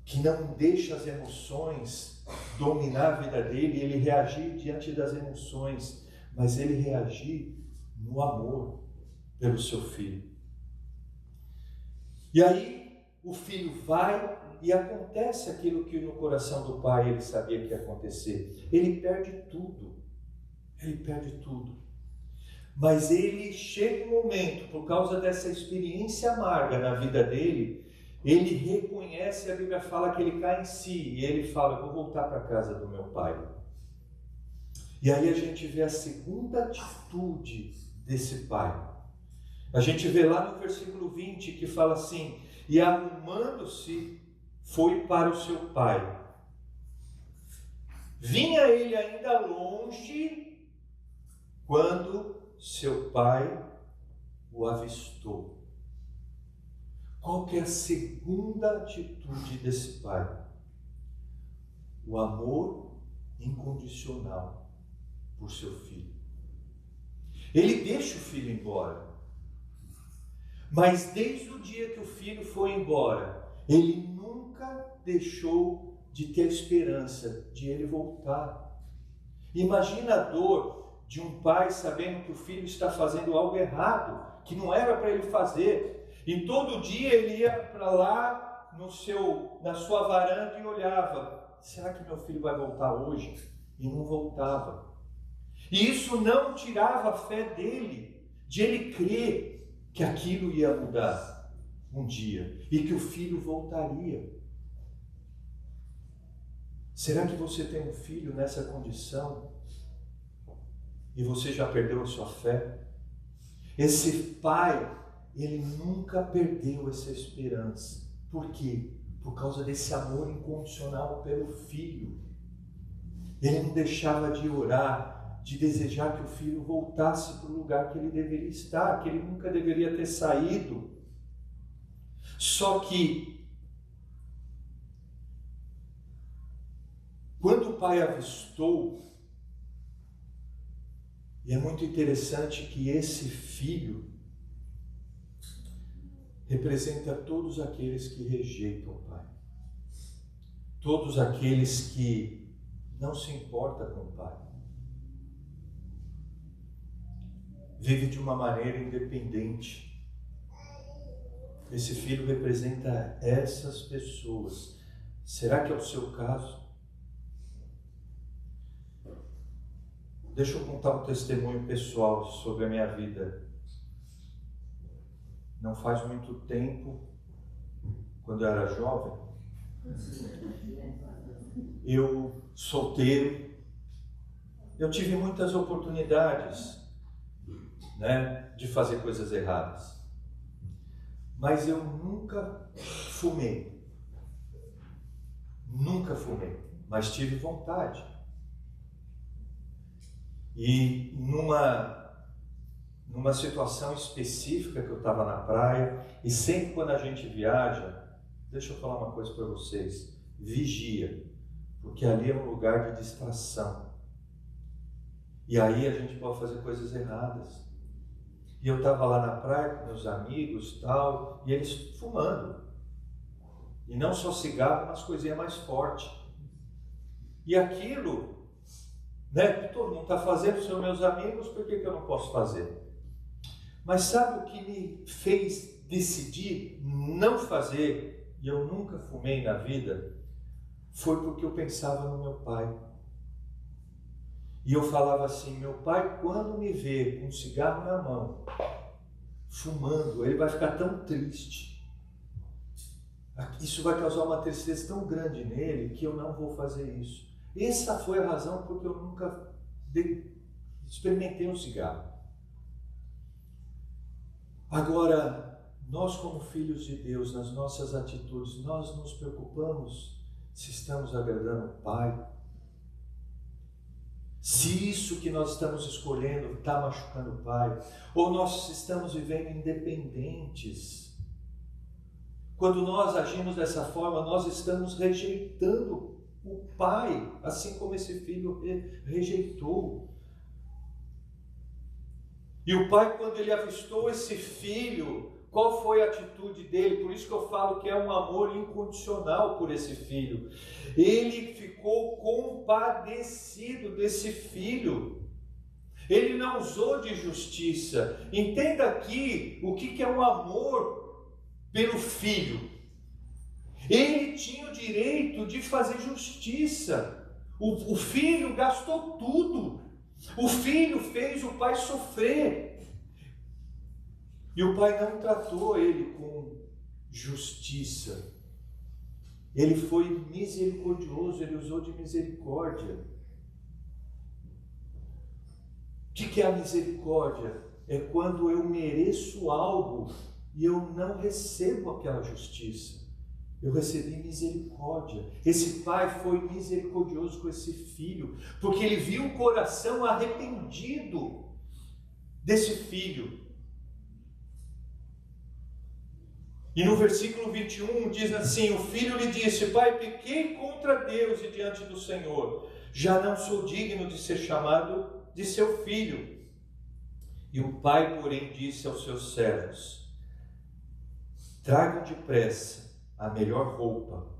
que não deixa as emoções dominar a vida dele, ele reagir diante das emoções, mas ele reagir no amor pelo seu filho. E aí o filho vai e acontece aquilo que no coração do pai ele sabia que ia acontecer. Ele perde tudo. Ele perde tudo. Mas ele chega um momento, por causa dessa experiência amarga na vida dele, ele reconhece, a Bíblia fala que ele cai em si, e ele fala: vou voltar para a casa do meu pai. E aí a gente vê a segunda atitude desse pai. A gente vê lá no versículo 20 que fala assim: e arrumando-se, foi para o seu pai. Vinha ele ainda longe, quando seu pai o avistou. Qual que é a segunda atitude desse pai? O amor incondicional por seu filho. Ele deixa o filho embora. Mas desde o dia que o filho foi embora, ele nunca deixou de ter esperança de ele voltar. Imagina a dor de um pai sabendo que o filho está fazendo algo errado, que não era para ele fazer. E todo dia ele ia para lá na sua varanda e olhava: será que meu filho vai voltar hoje? E não voltava. E isso não tirava a fé dele, de ele crer que aquilo ia mudar um dia e que o filho voltaria. Será que você tem um filho nessa condição e você já perdeu a sua fé? Esse pai ele nunca perdeu essa esperança. Por quê? Por causa desse amor incondicional pelo filho. Ele não deixava de orar, de desejar que o filho voltasse para o lugar que ele deveria estar, que ele nunca deveria ter saído. Só que, quando o pai avistou, e é muito interessante que esse filho representa todos aqueles que rejeitam o pai, todos aqueles que não se importam com o pai, vive de uma maneira independente. Esse filho representa essas pessoas. Será que é o seu caso? Deixa eu contar um testemunho pessoal sobre a minha vida. Não faz muito tempo, quando eu era jovem, eu solteiro, eu tive muitas oportunidades, né, de fazer coisas erradas. Mas eu nunca fumei. Nunca fumei, mas tive vontade. E numa situação específica que eu estava na praia, e sempre quando a gente viaja, deixa eu falar uma coisa para vocês, vigia, porque ali é um lugar de distração. E aí a gente pode fazer coisas erradas. E eu estava lá na praia com meus amigos tal, e eles fumando. E não só cigarro, mas coisinha mais forte. E aquilo, né, que todo mundo está fazendo, são meus amigos, por que eu não posso fazer? Mas sabe o que me fez decidir não fazer, e eu nunca fumei na vida? Foi porque eu pensava no meu pai. E eu falava assim, meu pai, quando me vê com um cigarro na mão, fumando, ele vai ficar tão triste. Isso vai causar uma tristeza tão grande nele que eu não vou fazer isso. Essa foi a razão porque eu nunca experimentei um cigarro. Agora, nós como filhos de Deus, nas nossas atitudes, nós nos preocupamos se estamos agradando o Pai. Se isso que nós estamos escolhendo está machucando o Pai, ou nós estamos vivendo independentes. Quando nós agimos dessa forma, nós estamos rejeitando o Pai, assim como esse filho rejeitou. E o pai, quando ele avistou esse filho, qual foi a atitude dele? Por isso que eu falo que é um amor incondicional por esse filho. Ele ficou compadecido desse filho. Ele não usou de justiça. Entenda aqui o que é um amor pelo filho. Ele tinha o direito de fazer justiça. O filho gastou tudo. O filho fez o pai sofrer. E o pai não tratou ele com justiça. Ele foi misericordioso, ele usou de misericórdia. O que é a misericórdia? É quando eu mereço algo e eu não recebo aquela justiça. Eu recebi misericórdia. Esse pai foi misericordioso com esse filho, porque ele viu o coração arrependido desse filho. E no versículo 21 diz assim, o filho lhe disse, pai, pequei contra Deus e diante do Senhor, já não sou digno de ser chamado de seu filho. E o pai, porém, disse aos seus servos, tragam depressa a melhor roupa.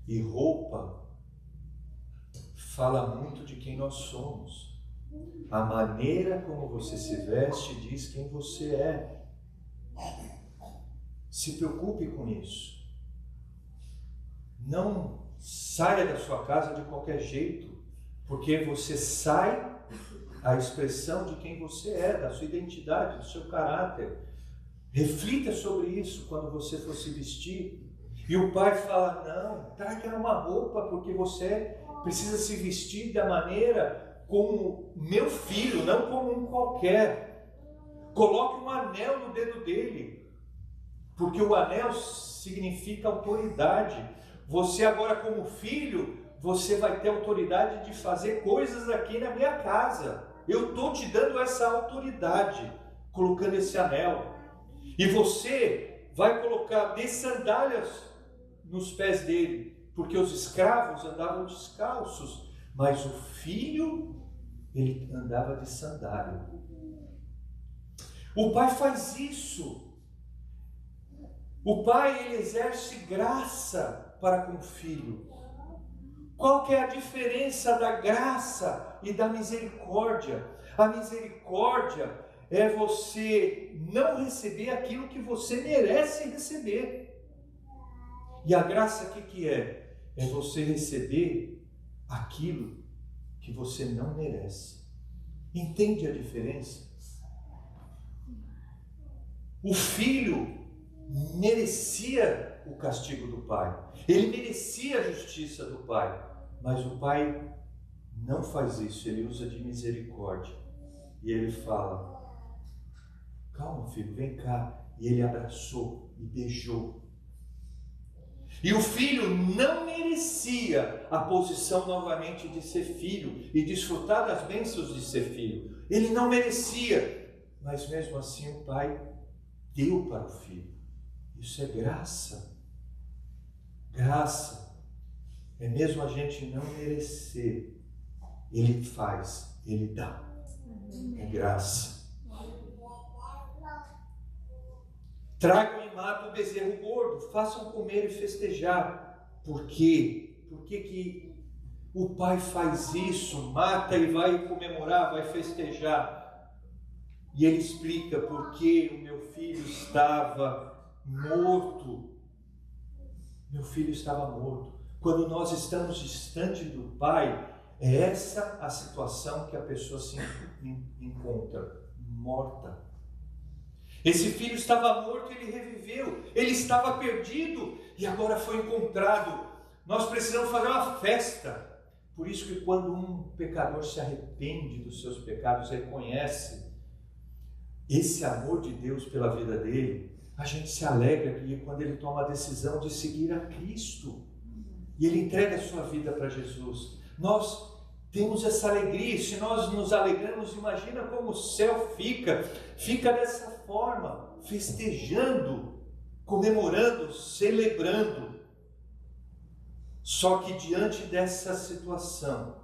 E roupa fala muito de quem nós somos. A maneira como você se veste diz quem você é. Se preocupe com isso. Não saia da sua casa de qualquer jeito, porque você sai a expressão de quem você é, da sua identidade, do seu caráter. Reflita sobre isso quando você for se vestir. E o pai fala, não, traga uma roupa, porque você precisa se vestir da maneira como meu filho, não como um qualquer. Coloque um anel no dedo dele, Porque o anel significa autoridade. Você agora como filho, você vai ter autoridade de fazer coisas aqui na minha casa. Eu estou te dando essa autoridade, colocando esse anel. E você vai colocar de sandálias nos pés dele, porque os escravos andavam descalços, mas o filho, ele andava de sandália. O pai faz isso. O pai, ele exerce graça para com o filho. Qual que é a diferença da graça e da misericórdia? A misericórdia é você não receber aquilo que você merece receber. E a graça, o que é? É você receber aquilo que você não merece. Entende a diferença? O filho merecia o castigo do pai. Ele merecia a justiça do pai. Mas o pai não faz isso. Ele usa de misericórdia. E ele fala: calma, filho, vem cá. E ele abraçou e beijou. E o filho não merecia a posição novamente de ser filho e desfrutar das bênçãos de ser filho. Ele não merecia. Mas mesmo assim o pai deu para o filho. Isso é graça. Graça é mesmo a gente não merecer. Ele faz, ele dá. É graça. Tragam e matem o bezerro gordo, façam comer e festejar. Por quê? Por que o pai faz isso? Mata e vai comemorar, vai festejar. E ele explica: porque o meu filho estava morto. Meu filho estava morto. Quando nós estamos distante do pai, é essa a situação que a pessoa se encontra, morta. Esse filho estava morto e ele reviveu. Ele estava perdido e agora foi encontrado. Nós precisamos fazer uma festa. Por isso que quando um pecador se arrepende dos seus pecados, reconhece esse amor de Deus pela vida dele, a gente se alegra quando ele toma a decisão de seguir a Cristo. E ele entrega a sua vida para Jesus. Nós temos essa alegria. Se nós nos alegramos, imagina como o céu fica. Fica dessa forma, festejando, comemorando, celebrando. Só que diante dessa situação,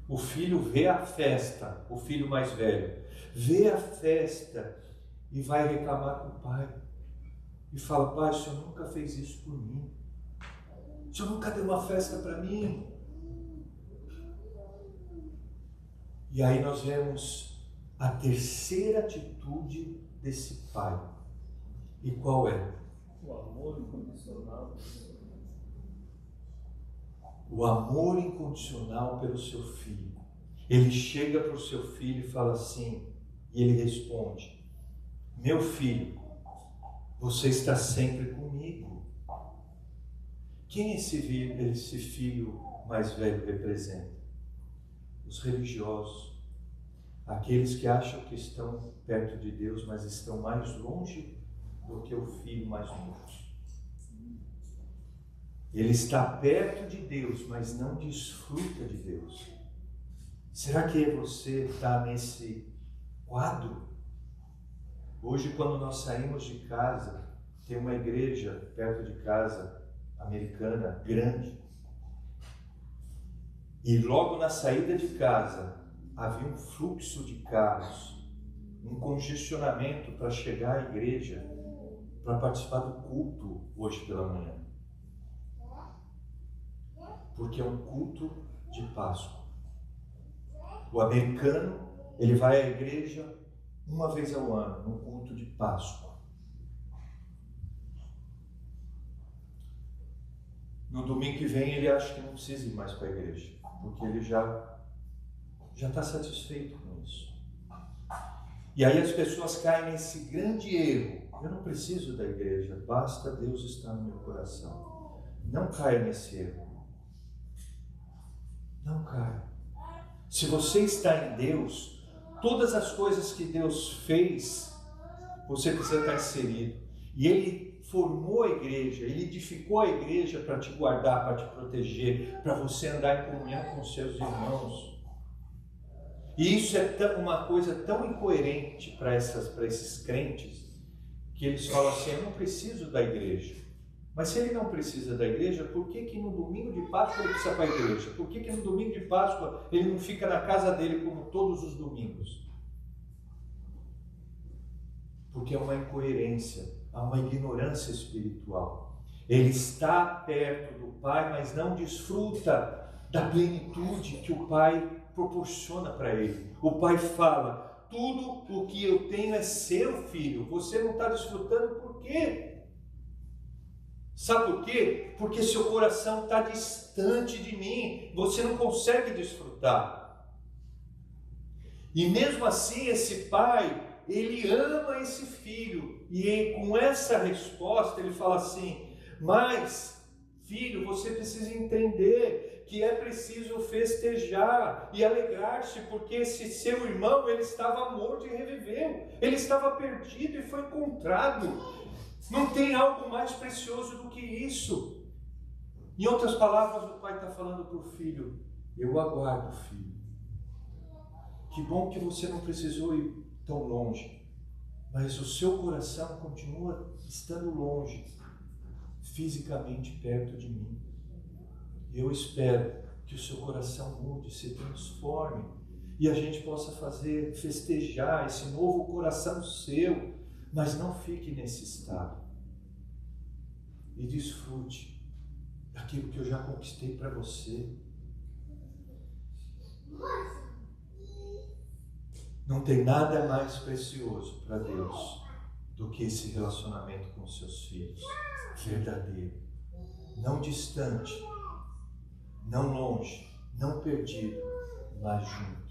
o filho vê a festa, o filho mais velho, vê a festa e vai reclamar com o pai. E fala: pai, o senhor nunca fez isso por mim. O senhor nunca deu uma festa para mim. E aí nós vemos a terceira atitude desse pai. E qual é?
O amor incondicional.
O amor incondicional pelo seu filho. Ele chega para o seu filho e fala assim, e ele responde: meu filho, você está sempre comigo. Quem esse filho mais velho representa? Os religiosos, aqueles que acham que estão perto de Deus, mas estão mais longe do que o filho mais novo. Ele está perto de Deus, mas não desfruta de Deus. Será que você está nesse quadro? Hoje, quando nós saímos de casa, tem uma igreja perto de casa, americana, grande. E logo na saída de casa, havia um fluxo de carros, um congestionamento para chegar à igreja, para participar do culto hoje pela manhã. Porque é um culto de Páscoa. O americano, ele vai à igreja uma vez ao ano, no culto de Páscoa. No domingo que vem, ele acha que não precisa ir mais para a igreja, porque ele já está satisfeito com isso. E aí as pessoas caem nesse grande erro: eu não preciso da igreja, basta Deus estar no meu coração. Não caia nesse erro. Não caia. Se você está em Deus, todas as coisas que Deus fez, você precisa estar inserido. E Ele formou a igreja, Ele edificou a igreja para te guardar, para te proteger, para você andar em comunhão com os seus irmãos. E isso é uma coisa tão incoerente para esses crentes, que eles falam assim: eu não preciso da igreja. Mas se ele não precisa da igreja, por que no domingo de Páscoa ele precisa para a igreja? Por que no domingo de Páscoa ele não fica na casa dele como todos os domingos? Porque é uma incoerência, há uma ignorância espiritual. Ele está perto do Pai, mas não desfruta da plenitude que o Pai proporciona para ele. O Pai fala: tudo o que eu tenho é seu, filho. Você não está desfrutando, por quê? Sabe por quê? Porque seu coração está distante de mim. Você não consegue desfrutar. E mesmo assim, esse pai, ele ama esse filho. E com essa resposta, ele fala assim: mas, filho, você precisa entender que é preciso festejar e alegrar-se, porque esse seu irmão, ele estava morto e reviveu. Ele estava perdido e foi encontrado. Não tem algo mais precioso do que isso. Em outras palavras, o pai está falando para o filho: eu aguardo, filho. Que bom que você não precisou ir tão longe, mas o seu coração continua estando longe, fisicamente perto de mim. Eu espero que o seu coração mude, se transforme, e a gente possa festejar esse novo coração seu. Mas não fique nesse estado. E desfrute daquilo que eu já conquistei para você. Não tem nada mais precioso para Deus do que esse relacionamento com os seus filhos. Verdadeiro. Não distante. Não longe. Não perdido. Mas junto.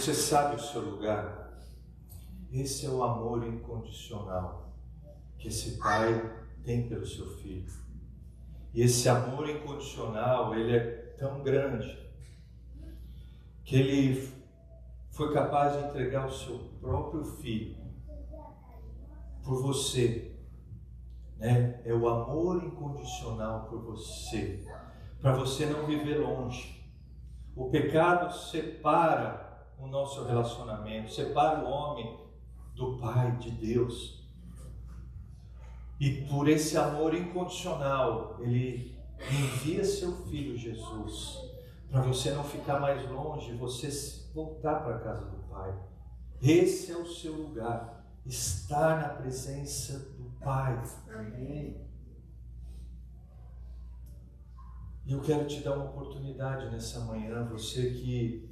Você sabe o seu lugar. Esse é o amor incondicional que esse pai tem pelo seu filho. E esse amor incondicional, ele é tão grande que ele foi capaz de entregar o seu próprio filho por você, né? É o amor incondicional por você, para você não viver longe. O pecado separa o nosso relacionamento, separa o homem do Pai, de Deus. E por esse amor incondicional, Ele envia seu Filho Jesus, para você não ficar mais longe, você voltar para a casa do Pai. Esse é o seu lugar, estar na presença do Pai. Amém. E eu quero te dar uma oportunidade nessa manhã, você que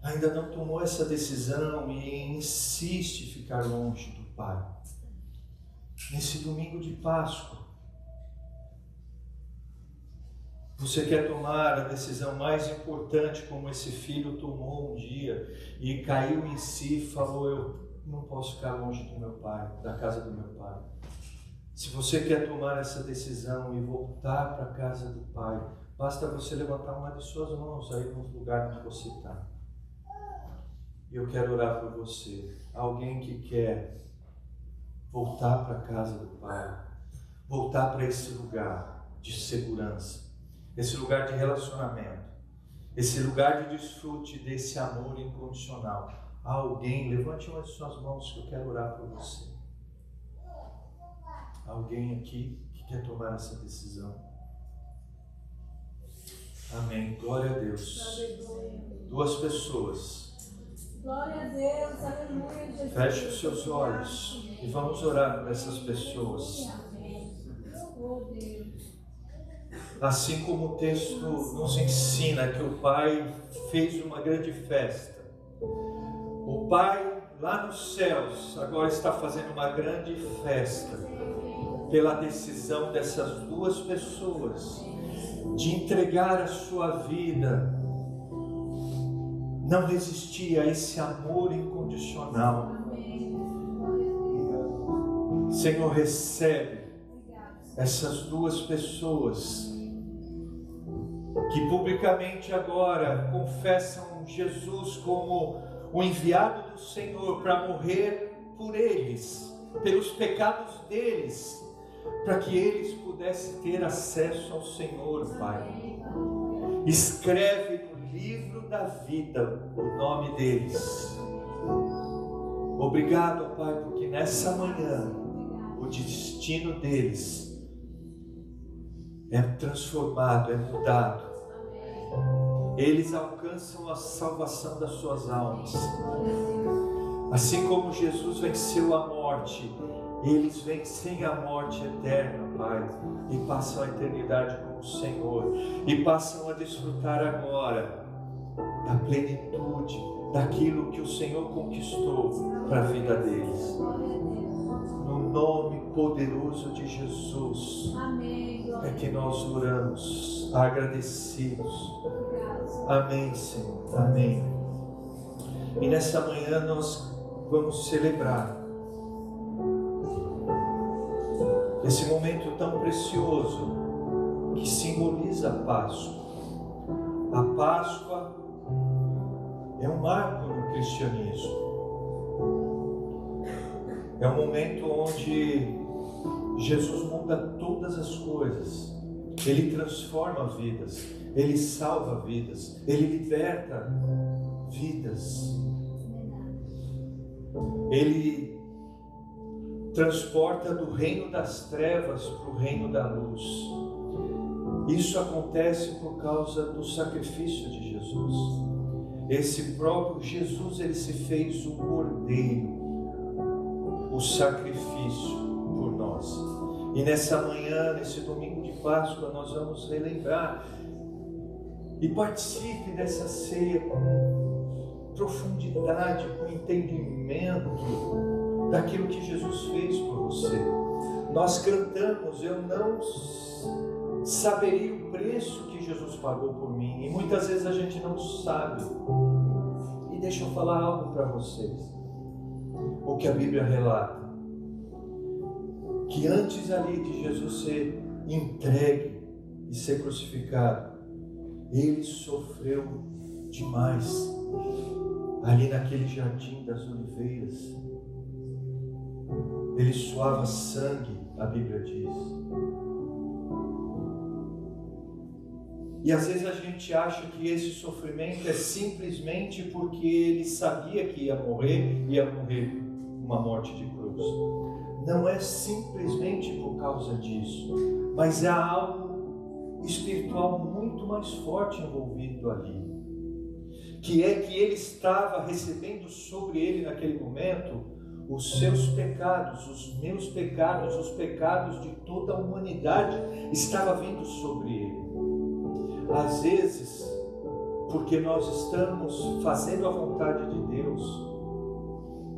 ainda não tomou essa decisão e insiste em ficar longe do Pai. Nesse domingo de Páscoa, você quer tomar a decisão mais importante, como esse filho tomou um dia e caiu em si e falou: eu não posso ficar longe do meu pai, da casa do meu pai. Se você quer tomar essa decisão e voltar para a casa do Pai, basta você levantar uma de suas mãos aí no lugar onde você está. Eu quero orar por você, alguém que quer voltar para a casa do Pai, voltar para esse lugar de segurança, esse lugar de relacionamento, esse lugar de desfrute desse amor incondicional. Alguém, levante uma de suas mãos que eu quero orar por você. Alguém aqui que quer tomar essa decisão? Amém, glória a Deus. Duas pessoas.
Glória a Deus, aleluia, Jesus.
Feche os seus olhos e vamos orar por essas pessoas. Assim como o texto nos ensina que o Pai fez uma grande festa, o Pai lá nos céus agora está fazendo uma grande festa pela decisão dessas duas pessoas de entregar a sua vida, não resistir a esse amor incondicional. Senhor, recebe essas duas pessoas que publicamente agora confessam Jesus como o enviado do Senhor para morrer por eles, pelos pecados deles, para que eles pudessem ter acesso ao Senhor, Pai. Escreve no livro da vida o nome deles. Obrigado, Pai, porque nessa manhã o destino deles é transformado, é mudado. Eles alcançam a salvação das suas almas. Assim como Jesus venceu a morte, eles vencem a morte eterna, Pai, e passam a eternidade com o Senhor, e passam a desfrutar agora da plenitude, daquilo que o Senhor conquistou para a vida deles. No nome poderoso de Jesus, é que nós oramos, agradecidos. Amém, Senhor. Amém. E nessa manhã nós vamos celebrar esse momento tão precioso que simboliza a Páscoa. A Páscoa é um marco no cristianismo. É um momento onde Jesus muda todas as coisas. Ele transforma vidas, Ele salva vidas, Ele liberta vidas. Ele transporta do reino das trevas para o reino da luz. Isso acontece por causa do sacrifício de Jesus. Esse próprio Jesus, ele se fez o cordeiro, o sacrifício por nós. E nessa manhã, nesse domingo de Páscoa, nós vamos relembrar e participe dessa ceia com profundidade, com entendimento daquilo que Jesus fez por você. Nós cantamos, eu não saberia o preço que Jesus pagou por mim, e muitas vezes a gente não sabe. E deixa eu falar algo para vocês, o que a Bíblia relata, que antes ali de Jesus ser entregue e ser crucificado, ele sofreu demais ali naquele jardim das oliveiras. Ele suava sangue, a Bíblia diz. E às vezes a gente acha que esse sofrimento é simplesmente porque ele sabia que ia morrer uma morte de cruz. Não é simplesmente por causa disso, mas há algo espiritual muito mais forte envolvido ali, que é que ele estava recebendo sobre ele naquele momento os seus pecados, os meus pecados, os pecados de toda a humanidade estava vindo sobre ele. Às vezes, porque nós estamos fazendo a vontade de Deus,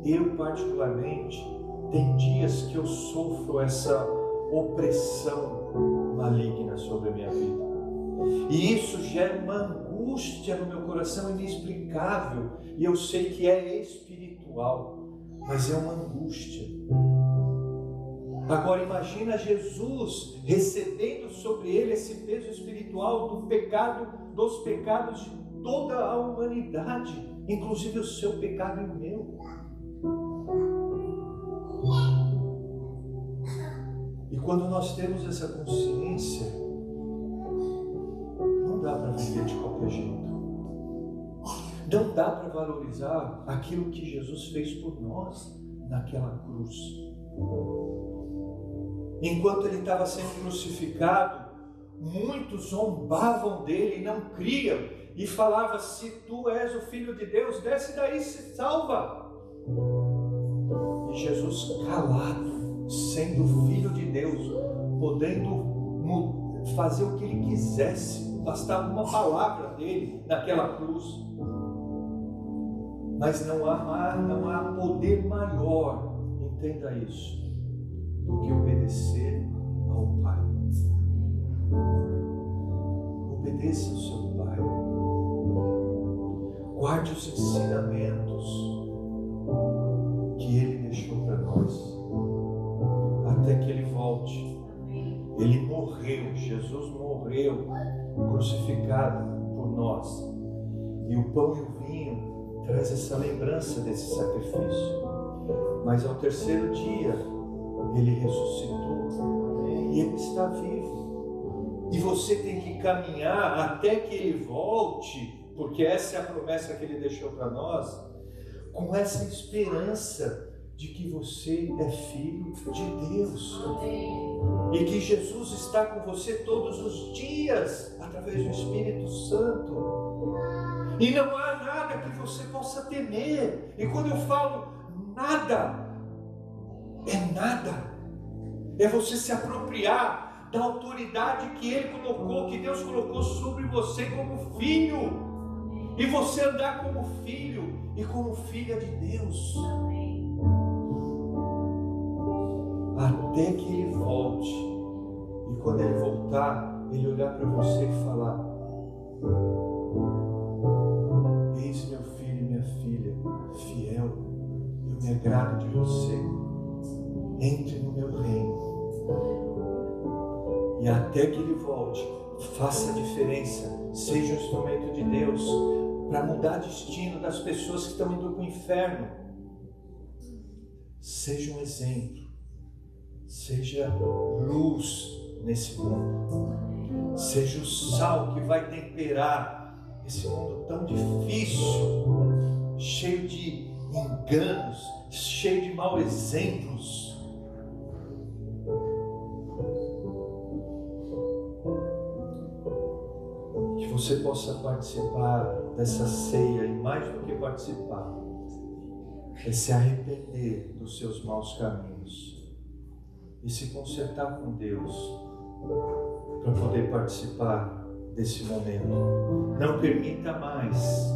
eu particularmente, tem dias que eu sofro essa opressão maligna sobre a minha vida. E isso gera uma angústia no meu coração inexplicável. E eu sei que é espiritual, mas é uma angústia. Agora imagina Jesus recebendo sobre ele esse peso espiritual do pecado, dos pecados de toda a humanidade, inclusive o seu pecado e o meu. E quando nós temos essa consciência, não dá para viver de qualquer jeito. Não dá para valorizar aquilo que Jesus fez por nós naquela cruz. Enquanto ele estava sendo crucificado, muitos zombavam dele e não criam, e falavam: se tu és o Filho de Deus, desce daí e se salva. E Jesus, calado, sendo Filho de Deus, podendo fazer o que ele quisesse, bastava uma palavra dele naquela cruz. Mas não há poder maior, entenda isso, do que obedecer ao Pai. Obedeça ao seu Pai. Guarde os ensinamentos que Ele deixou para nós, até que Ele volte. Ele morreu, Jesus morreu, crucificado por nós. E o pão e o vinho traz essa lembrança desse sacrifício. Mas ao terceiro dia, Ele ressuscitou e Ele está vivo. E você tem que caminhar até que Ele volte, porque essa é a promessa que Ele deixou para nós, com essa esperança de que você é filho de Deus. E que Jesus está com você todos os dias, através do Espírito Santo. E não há nada que você possa temer. E quando eu falo nada, é nada. É você se apropriar da autoridade que Ele colocou, que Deus colocou sobre você como filho. E você andar como filho e como filha de Deus. Até que Ele volte. E quando Ele voltar, Ele olhar para você e falar: eis meu filho e minha filha, fiel, eu me agrado de você, entre no meu reino. E até que Ele volte, faça a diferença, seja um instrumento de Deus para mudar o destino das pessoas que estão indo para o inferno. Seja um exemplo, seja luz nesse mundo, seja o sal que vai temperar esse mundo tão difícil, cheio de enganos, cheio de maus exemplos. Que você possa participar dessa ceia, e mais do que participar, é se arrepender dos seus maus caminhos e se consertar com Deus para poder participar desse momento. Não permita mais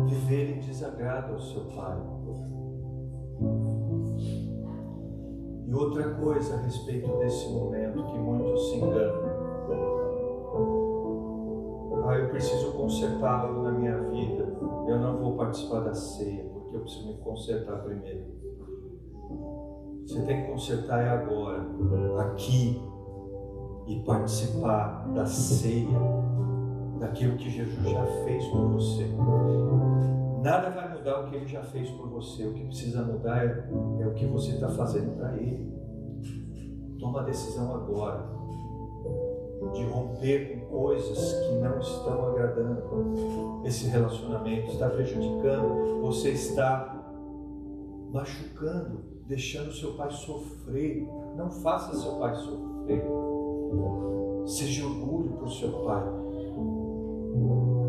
viver em desagrado ao seu Pai. E outra coisa a respeito desse momento que muitos se enganam: eu preciso consertar algo na minha vida, eu não vou participar da ceia porque eu preciso me consertar primeiro. Você tem que consertar agora, aqui, e participar da ceia, daquilo que Jesus já fez por você. Nada vai mudar o que Ele já fez por você. O que precisa mudar é o que você está fazendo para Ele. Toma a decisão agora de romper com coisas que não estão agradando. Esse relacionamento está prejudicando, você está machucando, deixando seu pai sofrer. Não faça seu pai sofrer. Seja orgulho para o seu pai.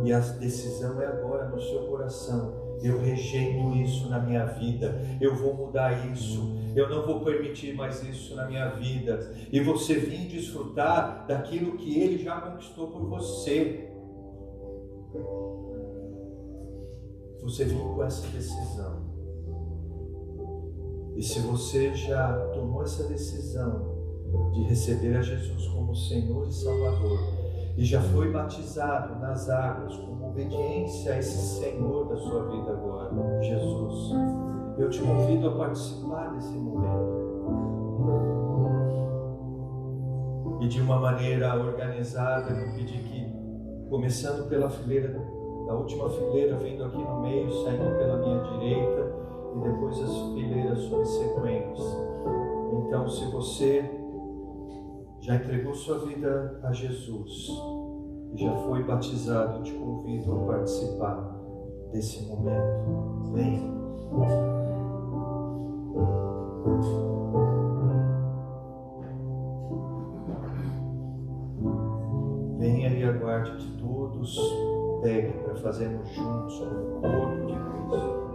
E a decisão é agora no seu coração: eu rejeito isso na minha vida, eu vou mudar isso, eu não vou permitir mais isso na minha vida. E você vir desfrutar daquilo que Ele já conquistou por você. Você vir com essa decisão. E se você já tomou essa decisão de receber a Jesus como Senhor e Salvador, e já foi batizado nas águas como obediência a esse Senhor da sua vida agora, Jesus, eu te convido a participar desse momento. E de uma maneira organizada, eu pedi que, começando pela fileira, a última fileira, vindo aqui no meio, saindo pela minha direita, e depois as fileiras subsequentes. Então, se você já entregou sua vida a Jesus e já foi batizado, eu te convido a participar desse momento. Venha. Venha e aguarde que todos peguem para fazermos juntos o corpo de Cristo.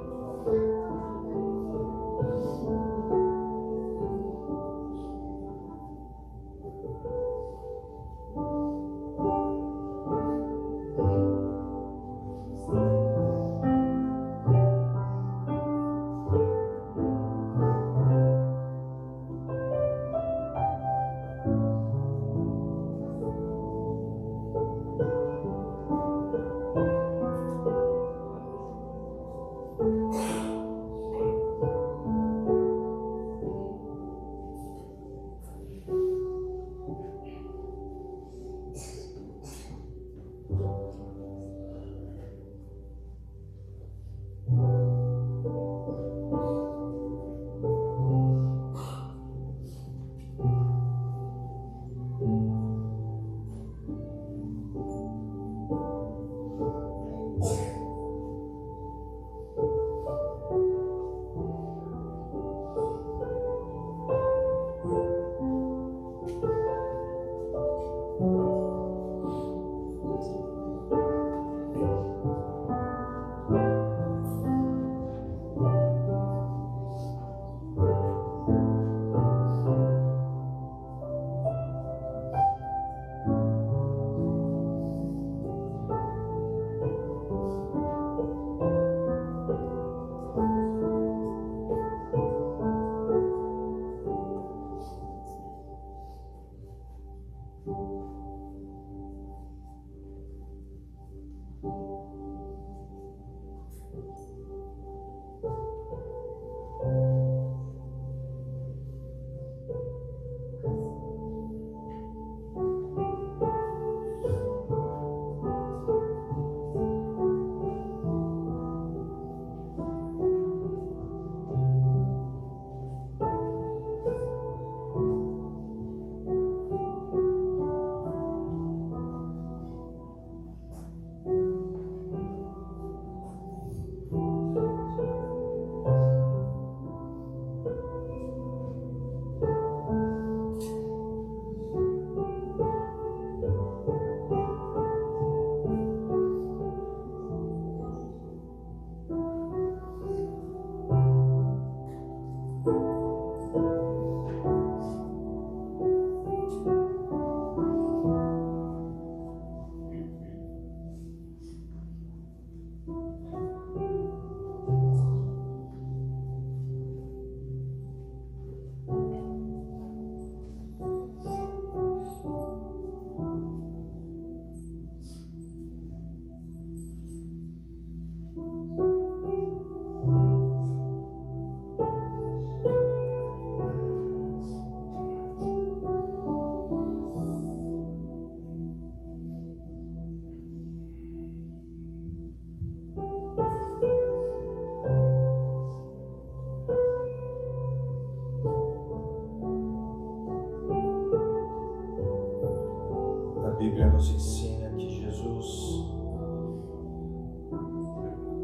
nos ensina que Jesus,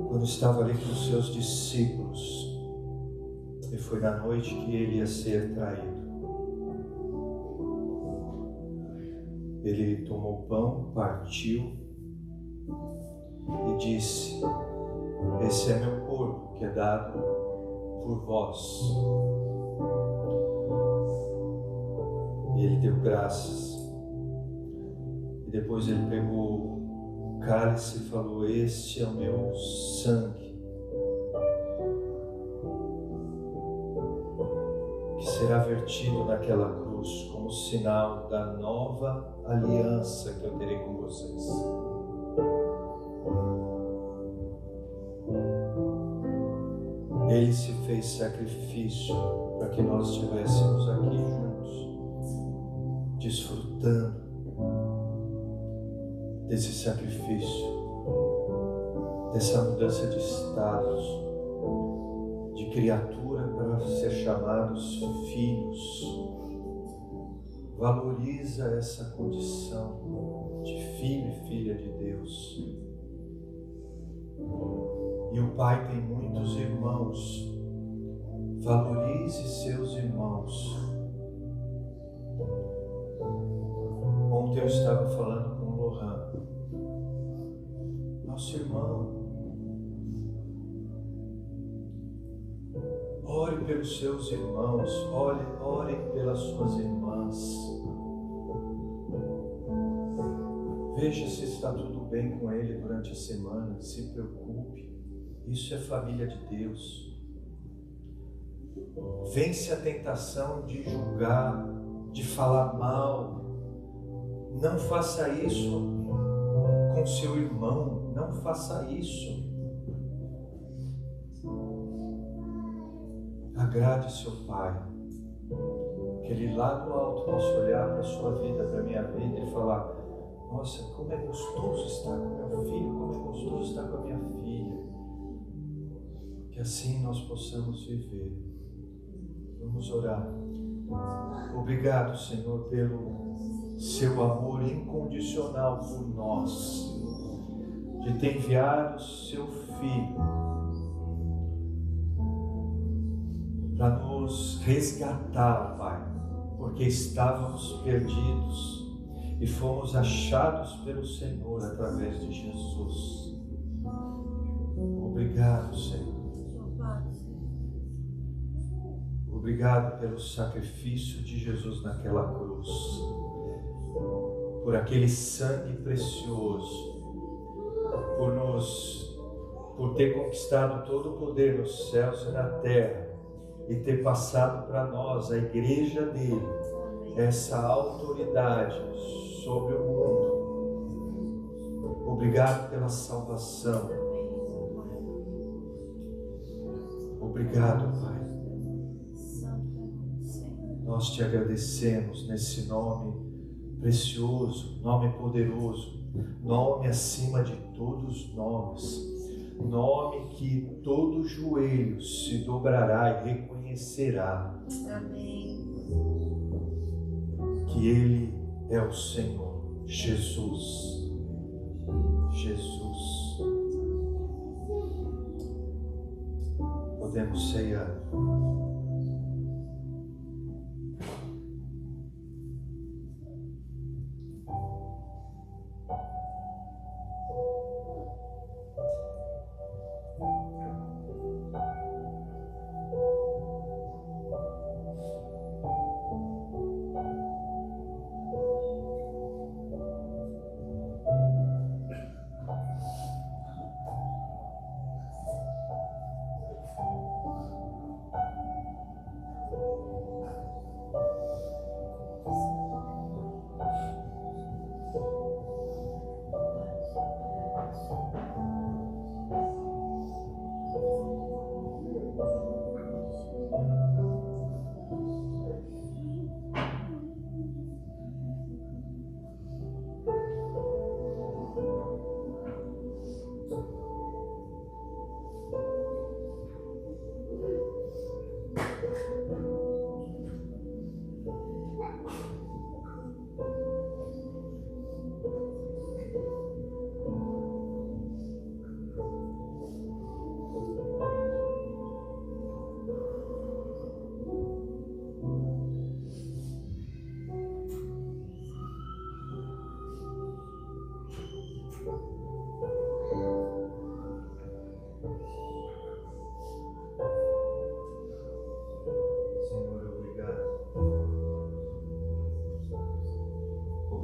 quando estava ali com os seus discípulos, e foi na noite que ele ia ser traído, ele tomou o pão, partiu e disse: esse é meu corpo que é dado por vós. E ele deu graças. E depois ele pegou o cálice e falou: este é o meu sangue, que será vertido naquela cruz como sinal da nova aliança que eu terei com vocês. Ele se fez sacrifício para que nós estivéssemos aqui juntos, desfrutando desse sacrifício, dessa mudança de status, de criatura para ser chamados filhos. Valoriza essa condição de filho e filha de Deus. E o Pai tem muitos irmãos. Valorize seus irmãos. Ontem eu estava falando com o Lohan, nosso irmão. Ore pelos seus irmãos, ore pelas suas irmãs. Veja se está tudo bem com ele durante a semana, se preocupe. Isso é família de Deus. Vence a tentação de julgar, de falar mal. Não faça isso com seu irmão, não faça isso. Agrade seu Pai, que Ele lá do alto possa olhar para a sua vida, para a minha vida e falar: nossa, como é gostoso estar com meu filho, como é gostoso estar com a minha filha. Que assim nós possamos viver. Vamos orar. Obrigado, Senhor, pelo seu amor incondicional por nós, de ter enviado o seu Filho para nos resgatar, Pai, porque estávamos perdidos e fomos achados pelo Senhor através de Jesus. Obrigado, Senhor. Obrigado pelo sacrifício de Jesus naquela cruz, por aquele sangue precioso, por ter conquistado todo o poder nos céus e na terra e ter passado para nós, a igreja dele, essa autoridade sobre o mundo. Obrigado pela salvação. Obrigado, Pai. Nós te agradecemos nesse nome precioso, nome poderoso, nome acima de todos os nomes, nome que todo joelho se dobrará e reconhecerá.
Amém.
Que Ele é o Senhor, Jesus. Jesus. Podemos ceiar.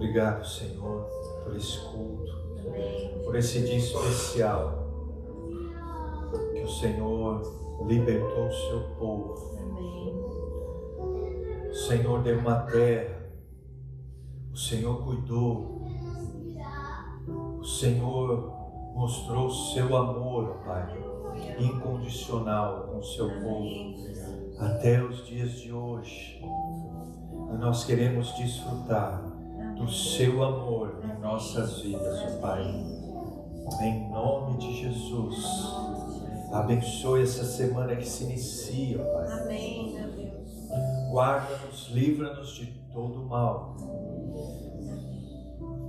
Obrigado, Senhor, por esse culto, por esse dia especial que o Senhor libertou o seu povo. O Senhor deu uma terra, o Senhor cuidou, o Senhor mostrou o seu amor, Pai, incondicional com o seu povo até os dias de hoje. E nós queremos desfrutar do seu amor em nossas vidas, ó Pai. Em nome de Jesus, abençoe essa semana que se inicia, Pai.
Amém, meu Deus.
Guarda-nos, livra-nos de todo mal.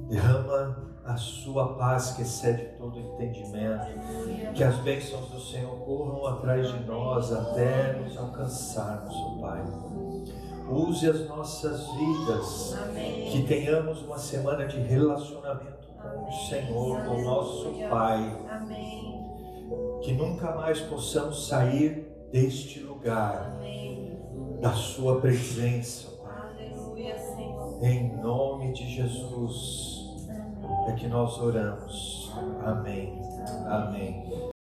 Derrama a sua paz que excede todo entendimento. Que as bênçãos do Senhor corram atrás de nós até nos alcançarmos, ó Pai. Use as nossas vidas.
Amém.
Que tenhamos uma semana de relacionamento com o Senhor, com o nosso Pai.
Amém.
Que nunca mais possamos sair deste lugar, da sua presença, Pai.
Aleluia, Senhor.
Em nome de Jesus é que nós oramos. Amém. Amém.